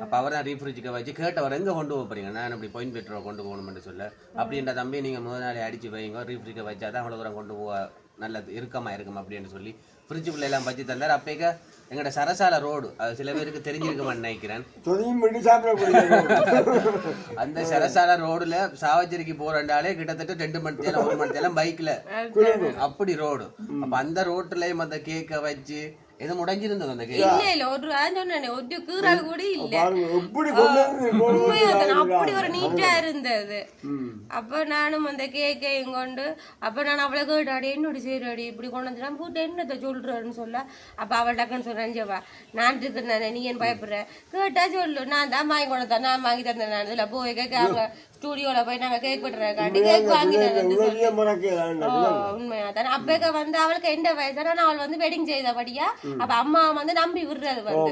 அப்போ அவர் தான் ரீஃப்ரிட்ஜுக்கு வச்சு கேட்டவர் எங்கே கொண்டு போகிறீங்க, நான் அப்படி பாயிண்ட் பெட்ரோல் கொண்டு போகணும்னு சொல்ல. அப்படின்ற தம்பி நீங்கள் முதல் நாளே அடித்து வைங்க, ரீஃப்ரிட்ஜுக்கு வச்சா தான் அவ்வளோ தூரம் கொண்டு போக நல்லது இருக்கமா இருக்கும் அப்படின்னு சொல்லி ஃப்ரிட்ஜுக்குள்ள எல்லாம் வச்சு தந்தார். அப்பேக்க எங்கட சரசால ரோடு, அது சில பேருக்கு தெரிஞ்சிருக்குமான்னு நினைக்கிறேன். அந்த சரசால ரோடுல சாவச்சேரிக்கு போறாண்டாலே கிட்டத்தட்ட 2 மணி நேரம் 1 மணி நேரம் பைக்ல அப்படி ரோடு. அப்ப அந்த ரோட்டுலயும் அந்த கேக்க வச்சு எது முடங்கிருந்தது அந்த கேக் இல்ல ஒரு சொன்னே ஒரு கீறல் கூட இல்ல, அப்படி ஒரு நீட்டா இருந்தது. அப்ப நானும் அந்த கேக்கையும் கொண்டு அப்ப நான் அவளை கேட்டாடி என்னோட சரி இப்படி கொண்டு வந்து போட்டு என்னத்தை சொல்றேன்னு சொல்ல. அப்ப அவள் டக்குன்னு சொன்னேன், நான் இருக்கிறேன் நீ ஏன் பயப்படுற கேட்டா சொல்லு, நான் தான் வாங்கி கொண்டு நான் வாங்கி தந்தேன். இதுல போய் கேட்க அவங்க ஸ்டூடியோல போய் நாங்க கேக் வெட்டுறதுக்காண்டி கேக் வாங்கிட்டு உண்மையா தானே அப்பக்க வந்து அவளுக்கு எந்த வயசு அவள் வந்து வெட்டிங் செய்தபடியா அப்ப அம்மா வந்து நம்பி விடுறது வந்து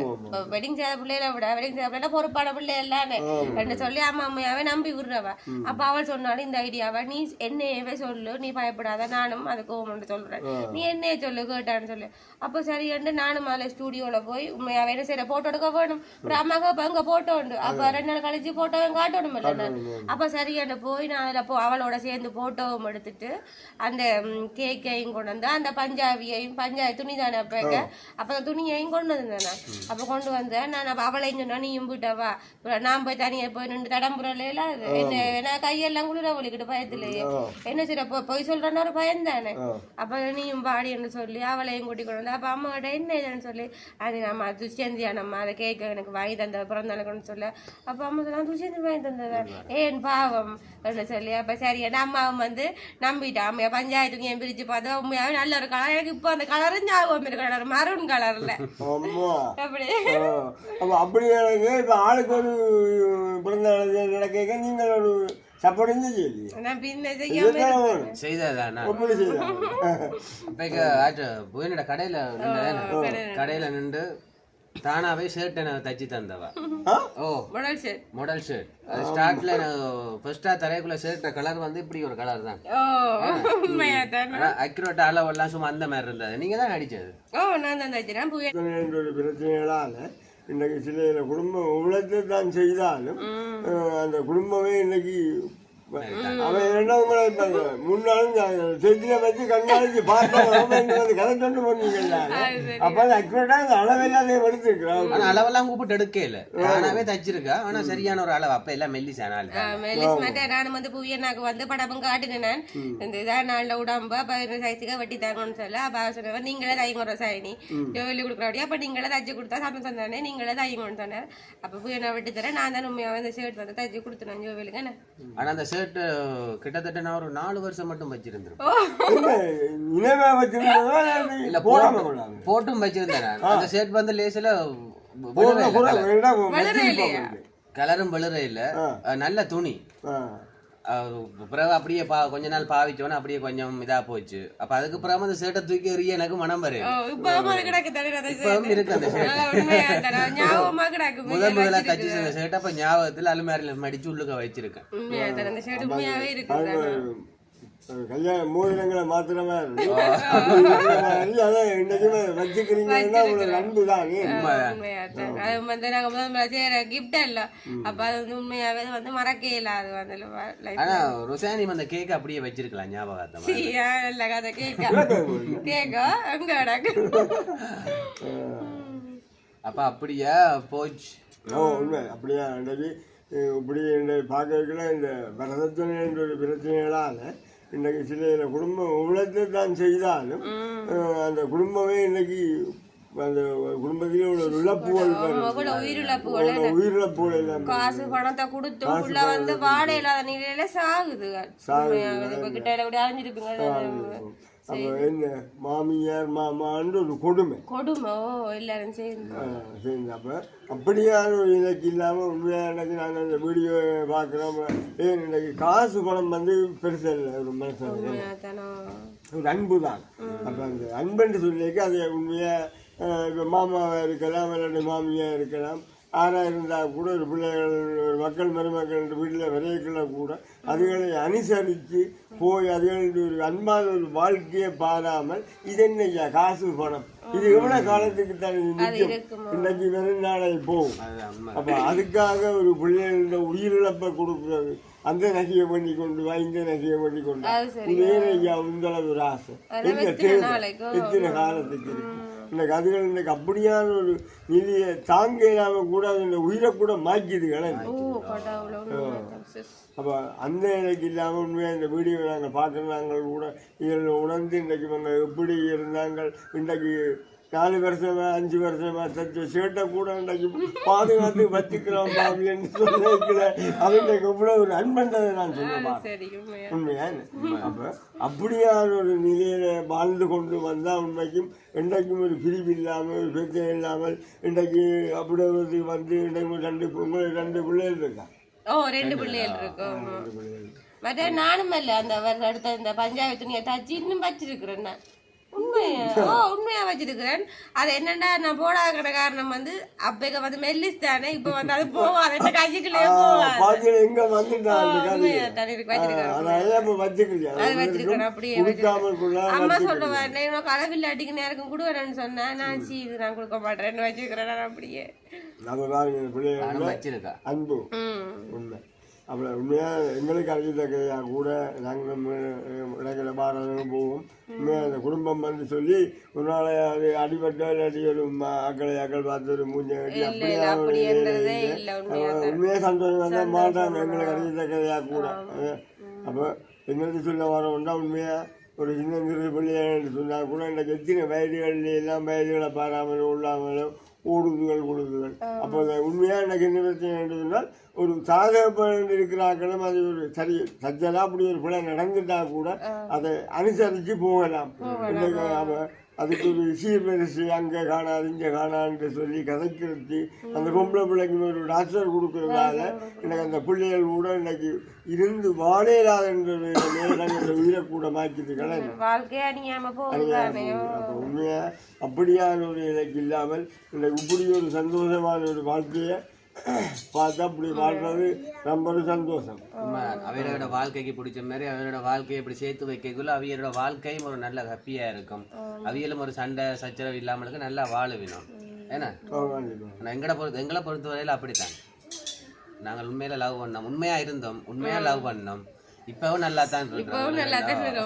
வெட்டிங் செய்த பிள்ளைகளை விட வெட்டிங் செய்த பிள்ளைல பொறுப்பான பிள்ளை எல்லாமே என்று சொல்லி அம்மா அம்மையாவே நம்பி விடுறவ அப்ப அவள் சொன்னாலும் இந்த ஐடியாவை நீ என்னையவே சொல்லு நீ பயப்படாத நானும் அது கோவம்னு சொல்றேன் நீ என்னைய சொல்லு கேட்டான்னு சொல்லு அப்போ சரி நானும் அதில் ஸ்டூடியோல போய் உண்மையாவே என்ன செய்யற போட்டோ எடுக்க வேணும் அப்புறம் அம்மாக்கு அப்ப அங்க போட்டோ உண்டு அப்ப 2 நாள் கழிச்சு போட்டோ காட்டணும் இல்லை நான் அப்ப சரியான போய் நான் அதில் அவளோட சேர்ந்து போட்டோவும் எடுத்துட்டு அந்த கேக்கையும் கொண்டு வந்து அந்த பஞ்சாபியையும் துணி தானே அப்ப துணியையும் கொண்டு வந்தேன் நான் அப்ப கொண்டு வந்தேன் நான் அப்ப அவளையும் சொன்னா நீயும் போட்டவா நான் போய் தனியா போய் நின்று தடம்புறல என்ன கையெல்லாம் குளிர ஒழிக்கிட்டு பயத்திலேயே என்ன சரி போய் சொல்றேன்னு ஒரு பயம் தானே அப்ப நீயும் பாடின்னு சொல்லி அவளையும் கூட்டி கொண்டு வந்து அப்ப அம்மாவோட என்ன இதுன்னு சொல்லி அது நம்ம துஷ்யந்தியா நம்ம அதை கேட்க எனக்கு வாங்கி தந்த பிறந்தாளுக்குன்னு சொல்ல அப்ப அம்மா சொன்னா துஷ்யந்தி வாங்கி தந்ததா ஏன் பாவம் சொல்லி அப்ப சரி அம்மாவும் வந்து நம்பிட்டா அம்மையா பஞ்சாயத்துக்கு என் பிரிச்சு பார்த்தா உண்மையாவே நல்ல ஒரு கலர் எனக்கு இப்போ அந்த கலரும் ஞாபகம் இருக்கு கலர் மரூன் கலர்ல அப்படி அப்படி இப்ப ஆளுக்கு ஒரு பிறந்த நடக்க நீங்கள் ஒரு சப்போர்ட் கடையில நின்று தானாவே ஷர்ட் எனக்கு தச்சு தந்தவா மாடல் ஷர்ட் அது ஸ்டார்ட்ல ஃபர்ஸ்டா தரைக்குள்ள ஷர்ட் கலர் வந்து இப்படி ஒரு கலர் தான் அக்யூரேட் அளவெல்லாம் சும்மா அந்த மாதிரி இருந்தது நீங்க தான் அடிச்சது பிரச்சனைகளால இன்னைக்கு சில குடும்பம் உழைத்து தான் செய்தாலும் அந்த குடும்பமே இன்னைக்கு அவன் இரண்டாவது இருப்பாங்க முன்னாலும் செஞ்சில வச்சு கண்காணிச்சு பார்த்தா கதை கொண்டு போனீங்கல்ல அப்ப அக்யூரேட்டா அந்த அளவெல்லாம் எடுத்துருக்கான் ஆனா அளவெல்லாம் கூப்பிட்டு எடுக்கல நானாவே தச்சிருக்கா ஆனா சரியான ஒரு அளவு அப்ப எல்லாம் மெல்லிஸ் நானும் வந்து புவியனாக்கு வந்து படமும் காட்டினேன் இந்த இதான் நாள்ல உடம்பு அப்ப சைஸுக்கு வெட்டி தரணும்னு சொல்ல அப்ப சொன்னவர் நீங்களே தைங்க சாயினி ஜோலி கொடுக்குறபடியா அப்ப நீங்களே தச்சு கொடுத்தா சமைச்சு தந்தானே நீங்களே தைங்கன்னு சொன்னார் அப்ப புவியனா வெட்டி தரேன் நான் தான் உண்மையாவே இந்த ஷர்ட் வந்து தச்சு கொடுத்தேன் ஜோவிலுக்கு ஆனா அந்த ஷர்ட் கிட்டத்தட்ட நான் ஒரு 4 வருஷம் மட்டும் வச்சிருந்தேன் போட்டும் வச்சிருந்தேன் அந்த ஷர்ட் வந்து லேசில கலரும் வெளிற இல்ல நல்ல துணி பிறகு அப்படியே கொஞ்ச நாள் பாவிச்சோன்னு அப்படியே கொஞ்சம் இதா போச்சு அப்ப அதுக்கு பிறகு அந்த ஷர்ட்டை தூக்கி எறிய எனக்கு மனம் வரும் இருக்கு அந்த முதல்ல தச்சு ஷர்ட் அப்ப ஞாபகத்துல அலுமாரியில மடிச்சு உள்ளுக்க வச்சிருக்கேன் கல்யாணம் மோதிரங்களை மாத்திரமா இன்னைக்குமே வச்சுக்கிறீங்கன்னா ஒரு அன்பு தான் கிஃப்ட் இல்ல அப்ப அது வந்து உண்மையாவே வந்து மறக்கே இல்ல அது வந்து ஆனா ருசானி அந்த கேக் அப்படியே வச்சிருக்கலாம் ஞாபகத்தை கேக்கோ அங்க அப்ப அப்படியா போச்சு உண்மை அப்படியா இப்படி பார்க்கறதுக்குள்ள இந்த வரதட்சணை என்ற ஒரு பிரச்சனைகளால இன்றைக்கு சில குடும்பம் உழைத்து தான் செய்தாலும் அந்த குடும்பமே இன்னைக்கு அந்த குடும்பத்திலே உள்ள உயிரிழப்புகள் எல்லாம் காசு பணத்தை கொடுத்து உள்ள வந்து வாடகை இல்லாத நிலையில சாகுது அப்ப என்ன மாமியார் மாமான்னு ஒரு கொடுமை எல்லாரும் சேர்ந்து அப்ப அப்படியான ஒரு இலக்கு இல்லாம உண்மையா எனக்கு நாங்க அந்த வீடியோ பாக்குறோம் இன்னைக்கு காசு பணம் வந்து பெருசா இல்லை ஒரு மனுஷன் ஒரு அன்பு தான் அப்ப அந்த அன்புன்னு சொல்லிக்க அது உண்மையா இப்ப மாமாவா இருக்கலாம் இல்லாட்டி மாமியா இருக்கலாம் ஆனா இருந்தா கூட ஒரு பிள்ளைகள் ஒரு மக்கள் மருமக்கள் வீட்டில் விரைவுகளை கூட அதுகளை அனுசரித்து போய் அதுகளுடைய ஒரு அன்பான ஒரு வாழ்க்கையை பாராமல் இது என்னையா காசு பணம் இது எவ்வளவு காலத்துக்கு தான் நிற்கும் இன்னைக்கு வெறும் நாளை போகும் அப்ப அதுக்காக ஒரு பிள்ளைகளோட உயிரிழப்பை கொடுக்குறது அந்த நகையை பண்ணி கொண்டு வா இந்த நகையை பண்ணி கொண்டு வேறையா உங்களது ஒரு ஆசை எத்தனை காலத்துக்கு இருக்கு இன்னைக்கு அதுகள் இன்னைக்கு அப்படியான ஒரு நிதியை தாங்க இல்லாம கூட அந்த உயிரை கூட மாக்கிதுங்களே அப்ப அந்த நிலைக்கு இல்லாம உண்மையா இந்த வீடியோ நாங்க பார்க்கறாங்க கூட இதில் உணர்ந்து இன்னைக்கு இவங்க எப்படி இருந்தாங்க இன்றைக்கு 4 வருஷமா 5 வருஷமா தச்ச ஷர்ட்டை கூட இன்றைக்கு பாதுகாத்து வச்சுக்கிறோம் பாவின்னு சொல்லிக்கல அது இன்றைக்கு எவ்வளவு ஒரு அன்பன்றதை நான் சொல்லுவேன் உண்மையா அப்ப அப்படியான ஒரு நிலையில வாழ்ந்து கொண்டு வந்தா உண்மைக்கும் இன்றைக்கும் ஒரு பிரிவு இல்லாமல் ஒரு பிரச்சனை இல்லாமல் இன்றைக்கு அப்படி வந்து இன்றைக்கு 2 பிள்ளைகள் இருக்கா ஓ 2 பிள்ளைகள் இருக்கும். மற்ற நானும் இல்லை அந்த அடுத்த இந்த பஞ்சாயத்து துணியை தச்சு இன்னும் வச்சிருக்கிறேன் நான். உண்மையா வச்சிருக்கிறேன். அது என்னன்னா நான் போடாத காரணம் வந்து அப்ப வந்து மெல்லிஸ் தானே, இப்ப வந்து அது போகாது கைக்குள்ளே போகாது. அப்படியே அம்மா சொல்லுவேன் களவில்லாட்டிக்கு நேரம் கொடுவேன்னு சொன்னா நான் சீது நான் கொடுக்க மாட்டேன்னு வச்சிருக்கிறேன். அப்படியே அன்பு உண்மை. அப்புறம் உண்மையாக எங்களுக்கு அறிவித்தக்கையா கூட நாங்கள் இடங்களை பாரதம் போவோம். உண்மையாக அந்த குடும்பம் வந்து சொல்லி ஒரு நாள் அது அடிபட்டோ இல்லாட்டி ஒரு அக்கள் பார்த்து ஒரு மூஞ்ச கட்டி அப்படியே உண்மையாக சந்தோஷம் தான் மாட்டாங்க எங்களுக்கு அறிவித்தக்கையா கூட. அப்போ எங்களுக்கு சொல்ல வரோம்னா உண்மையாக ஒரு சின்ன சிறு பிள்ளைன்னு சொன்னால் கூட இந்த எத்தனை வயதுகளில் எல்லாம் வயதுகளை பாராமலும் உள்ளாமலும் ஓடுதுகள் கொடுதுகள். அப்போ உண்மையாக எனக்கு என்ன பிரச்சனை என்று சொன்னால் ஒரு சாதகப்பட்டு இருக்கிறாக்களும் அது ஒரு சரி சஜ்ஜலாக அப்படி ஒரு பிள்ளை நடந்துட்டா கூட அதை அனுசரித்து போகலாம். அதுக்கு ஒரு சீர்வரிசை அங்கே காணாது இங்கே காணான்னு சொல்லி கதைக்கிறது அந்த பொம்பளை பிள்ளைக்கு ஒரு டாக்டர் கொடுக்கறதால எனக்கு அந்த பிள்ளைகள் கூட இன்னைக்கு இருந்து வாழையில்லாத நேரங்கள் உயிரை கூட மாற்றிட்டு உண்மையா அப்படியான ஒரு நிலைக்கு இல்லாமல் இன்னைக்கு இப்படி ஒரு சந்தோஷமான ஒரு வாழ்க்கையை பார்த்தா அப்படி வாழ்றது ரொம்ப ஒரு சந்தோஷம். அவரோட வாழ்க்கைக்கு பிடிச்ச மாதிரி அவரோட வாழ்க்கையை இப்படி சேர்த்து வைக்கக்குள்ள அவையோட வாழ்க்கையும் ஒரு நல்ல ஹாப்பியா இருக்கும். அவியலும் ஒரு சண்டை சச்சரவு இல்லாமலுக்கு நல்லா வாழவினோம். ஏன்னா எங்களை பொறுத்தவரையில அப்படித்தான். நாங்கள் உண்மையில லவ் பண்ணோம், உண்மையா இருந்தோம், உண்மையா லவ் பண்ணோம். இப்பவும் நல்லா தான் இருக்கோம்,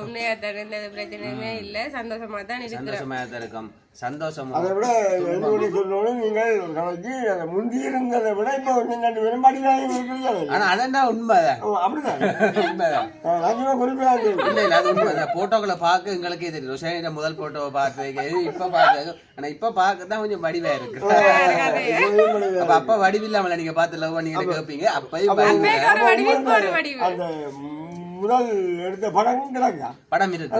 உண்மையா தான் எந்த பிரச்சனையுமே இல்லை, சந்தோஷமா தான் இருக்கும். சந்தோஷம் அதை விட சொல்லணும் நீங்கள் முந்தி இருந்ததை விட இப்போ ரெண்டு பேரும் படிக்கிறாங்க. ஆனா அதான் உண்மைதான், அப்படிதான் உண்மைதான். போட்டோக்களை பார்க்க எங்களுக்கே தெரியும். ருஷானியோட முதல் போட்டோவை பார்த்து இப்ப பார்த்து, ஆனா இப்ப பார்க்கதான் கொஞ்சம் வடிவா இருக்கு. அப்ப வடிவில்லாமல நீங்க பார்த்து லவ் பண்ணி கேட்பீங்க, அப்பயும் அந்த முதல் எடுத்த படம் கிடக்கா படம் இருக்கு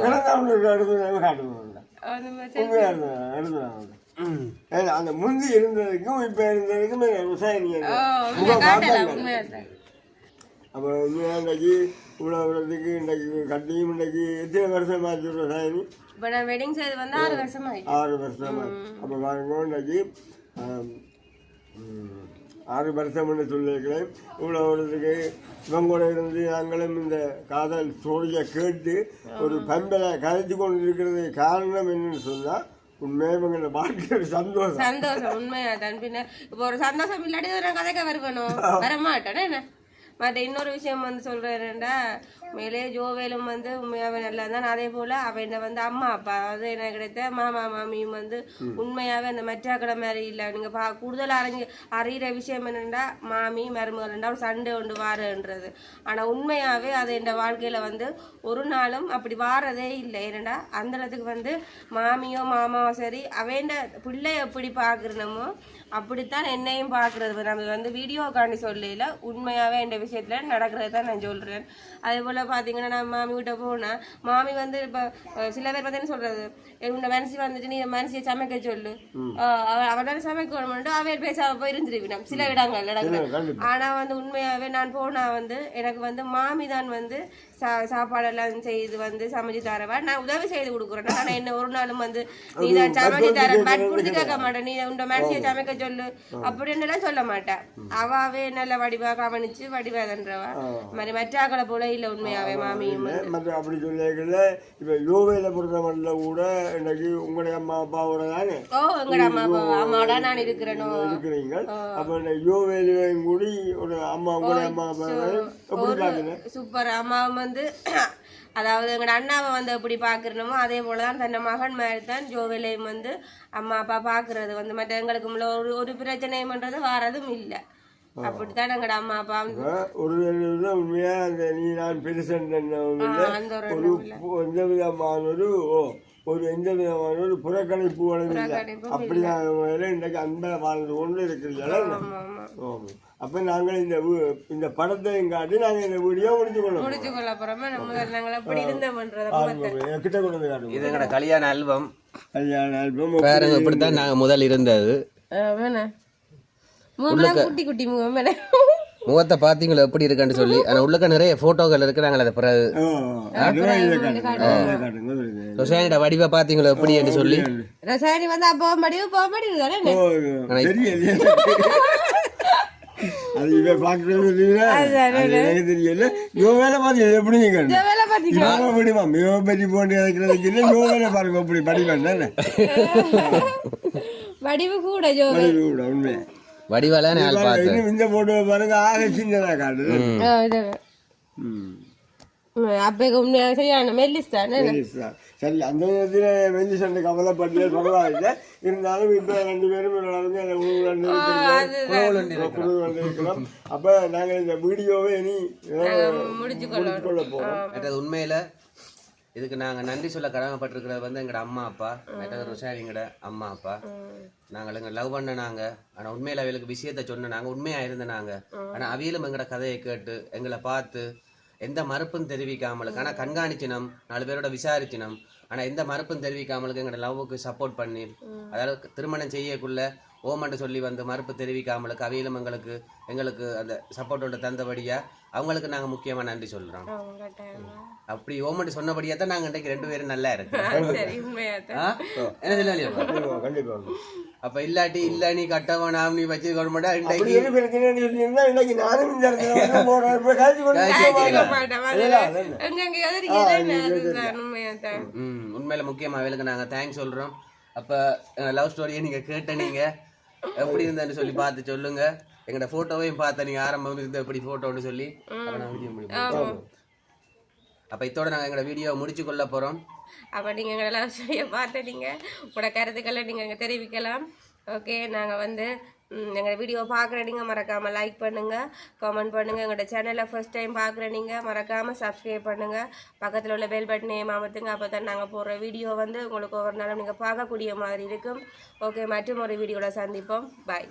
அந்த முந்தி இருந்ததுக்கும் இப்ப இருந்ததுக்கும் அப்ப இன்னைக்கு இவ்வளவுக்கு இன்னைக்கு கட்டியும் இன்னைக்கு எத்தனை வருஷம் ஆச்சு விவசாயி? 6 வருஷமா. அப்ப பாருங்க இன்னைக்கு 6 வருஷம்னு சொல்லியிருக்கிறேன். இவ்வளோ வருதுக்கு இவங்களோட இருந்து நாங்களும் இந்த காதல் ஸ்டோரியை கேட்டு ஒரு பண்பலை கதைச்சு கொண்டு இருக்கிறது காரணம் என்னன்னு சொன்னால் உண்மையாக இவங்களோட வாழ்க்கை சந்தோஷம் உண்மையா தான். பின்ன இப்போ ஒரு சந்தோஷம் இல்லாட்டி நான் கதைக்க வருவேணும், வரமாட்டேன். என்ன மற்ற இன்னொரு விஷயம் வந்து சொல்கிறேன்டா, மேலே ஜோவேலும் வந்து உண்மையாகவே நல்லா இருந்தான். அதே போல் அவன் வந்து அம்மா அப்பா அதாவது எனக்கு கிடைத்த மாமா மாமியும் வந்து உண்மையாகவே அந்த மெட்டாக்கடை மாதிரி இல்லை. நீங்கள் கூடுதலாக அறிகிற விஷயம் என்னென்னா மாமி மருமகள்ண்டா ஒரு சண்டை ஒன்று வாரன்றது. ஆனால் உண்மையாகவே அது என் வாழ்க்கையில் வந்து ஒரு நாளும் அப்படி வாரதே இல்லை. ஏன்னா அந்த இடத்துக்கு வந்து மாமியோ மாமாவோ சரி அவன் பிள்ளைய எப்படி பார்க்குறனமோ அப்படித்தான் என்னையும் பார்க்குறது. நம்ம வந்து வீடியோக்காண்டி சொல்லல, உண்மையாகவே என் விஷயத்தில் நடக்கிறது தான் நான் சொல்கிறேன். அதே போல் பார்த்தீங்கன்னா நான் மாமி கிட்ட போனால் மாமி வந்து இப்போ சில பேர் வந்து என்ன சொல்கிறது, உன்னை மனசு வந்துட்டு நீ மனசியை சமைக்க சொல்லு, அவனால சமைக்கணும்ட்டு அவையர் பேசாம போய் இருந்துருவினோம் சில இடங்கள். ஆனால் வந்து உண்மையாகவே நான் போனால் வந்து எனக்கு வந்து மாமி தான் வந்து சாப்பாடெல்லாம் செய்து வந்து சமைச்சு தரவா, நான் உதவி செய்து கொடுக்குறேன். ஆனால் என்ன ஒரு நாளும் வந்து நீ தான் சமைச்சு தரேன் பிடிச்சி கேட்க மாட்டேன், நீ உண்ட மனசியை சமைக்க சொல்லு அப்படின்னு சொல்ல மாட்டேன். அவாவே நல்ல வடிவா கவனிச்சு வடிவாதன்றவா மாதிரி மற்றாக்களை போல இல்லை உண்மையாவே மாமியும் அப்படி சொல்லிக்கல. இப்ப யோவேல பொறுத்தமல்ல கூட இன்னைக்கு உங்களுடைய அம்மா அப்பாவோட தானே? ஓ எங்கட அம்மா அப்பா அம்மாவோட நான் இருக்கிறேனோ இருக்கிறீங்க. அப்ப யோவேலையும் கூடி ஒரு அம்மா உங்களுடைய அம்மா அப்பா சூப்பர். அம்மா வந்து அதாவது எங்களோட அண்ணாவை வந்து எப்படி பார்க்குறனமோ அதே போல தான் தன்னை மகன் மாதிரி தான் ஜோவேலையும் வந்து அம்மா அப்பா பார்க்குறது வந்து மற்ற எங்களுக்கு ஒரு பிரச்சனைன்றது வாரதும் இல்லை. அப்படித்தான் எங்களோட அம்மா அப்பா ஒரு உண்மையா அந்த நீ நான் பெருசன் எந்த விதமான ஒரு எந்த விதமான ஒரு புறக்கணிப்பு அப்படிதான் இன்றைக்கு அன்பை வாழ்ந்து கொண்டு இருக்கிறீங்களா? அப்ப நாங்கள் இந்த படத்தையும் காட்டி நாங்கள் இந்த வீடியோ முடிச்சுக்கொள்ள கிட்ட கொண்டு காட்டுவோம். இது எங்களோட கல்யாண ஆல்பம். இப்படித்தான் நாங்கள் முதல் இருந்தது. குட்டி குட்டி முகத்தை பாத்தீங்களா எப்படி இருக்கான்னு சொல்லி ஆனா உள்ளக்க நிறைய போட்டோக்கள் இருக்கிறாங்களே அதை பிறகு ரொசானியோட வடிவா பாத்தீங்களா எப்படின்னு சொல்லி ரசாயனி வந்து அப்போ மடிவு தானே அது இவ பாக்குறது தெரியல யோ வேலை பாத்தீங்க எப்படி விடுமா மிக பற்றி போட்டு இருக்கிறதுக்கு இல்லை யோ வேலை பாருங்க அப்படி படிப்பேன் வடிவு கூட உண்மை வடிவால இந்த போட்டோ பாருங்க ஆக சின்னதா காட்டுது அப்ப உண்மையாக சரியான மெல்லிஸ் தானே சரி அந்த நேரத்தில் மெல்லிஸ் அந்த கவலைப்பட்டு பரவாயில்லை இருந்தாலும் இப்போ 2 பேரும் இருக்கிறோம் அப்போ நாங்கள் இந்த வீடியோவை இனி முடிச்சு கொள்ள போகிறோம் உண்மையில இதுக்கு நாங்கள் நன்றி சொல்ல கடமைப்பட்டிருக்கிறது வந்து எங்களோட அம்மா அப்பா மற்றது ரொசானியோட அம்மா அப்பா நாங்கள் எங்களை லவ் பண்ண நாங்கள் ஆனால் உண்மையில அவைகளுக்கு விஷயத்த சொன்ன நாங்கள் உண்மையாக இருந்த நாங்கள் ஆனால் அவையிலும் எங்களோட கதையை கேட்டு எங்களை பார்த்து எந்த மறுப்பும் தெரிவிக்காமலுக்கு ஆனால் கண்காணிச்சினம் 4 பேரோட விசாரிச்சினம் ஆனால் எந்த மறுப்பும் தெரிவிக்காமலுக்கு எங்களோட லவ்வுக்கு சப்போர்ட் பண்ணி அதாவது திருமணம் செய்யக்குள்ள ஓமன்ட்டு சொல்லி வந்து மறுப்பு தெரிவிக்காமலுக்கு அவையிலும் எங்களுக்கு அந்த சப்போர்ட்டோட தந்தபடியா அவங்களுக்கு நாங்கள் முக்கியமாக நன்றி சொல்கிறோம் அப்படி ஓமன்ட்டு சொன்னபடியா தான் நாங்கள் இன்றைக்கு 2 பேரும் நல்லா இருக்கோம் அப்ப இல்லாட்டி இல்ல நீ கட்டவனாம் நீ வச்சு கவர்மெண்டா உண்மையில முக்கியமா அவளுக்கு நாங்க தேங்க்ஸ் சொல்றோம். அப்ப லவ் ஸ்டோரியை நீங்க கேட்ட நீங்க எப்படி இருந்தேன்னு சொல்லி பார்த்து சொல்லுங்க. எங்கட போட்டோவையும் பார்த்த நீங்க ஆரம்பம் இருந்து எப்படி போட்டோன்னு சொல்லி அப்ப இதோட நாங்க எங்களோட வீடியோ முடிச்சு கொள்ள போறோம். அப்போ நீங்கள் எங்களை லவ் ஸ்டோரியை பார்த்துட்டீங்க, உங்களோட கருத்துக்களை நீங்கள் எங்கே தெரிவிக்கலாம். ஓகே, நாங்கள் வந்து எங்கள் வீடியோ பார்க்குற நீங்கள் மறக்காமல் லைக் பண்ணுங்கள், கமெண்ட் பண்ணுங்கள். எங்களோட சேனலை ஃபர்ஸ்ட் டைம் பார்க்குற நீங்கள் மறக்காமல் சப்ஸ்கிரைப் பண்ணுங்கள், பக்கத்தில் உள்ள பெல் பட்டனையும் அமர்த்துங்க. அப்போ தான் நாங்கள் போடுற வீடியோ வந்து உங்களுக்கு ஒவ்வொரு நாளும் நீங்கள் பார்க்கக்கூடிய மாதிரி இருக்கும். ஓகே, மற்றும் ஒரு வீடியோவில் சந்திப்போம். பாய்.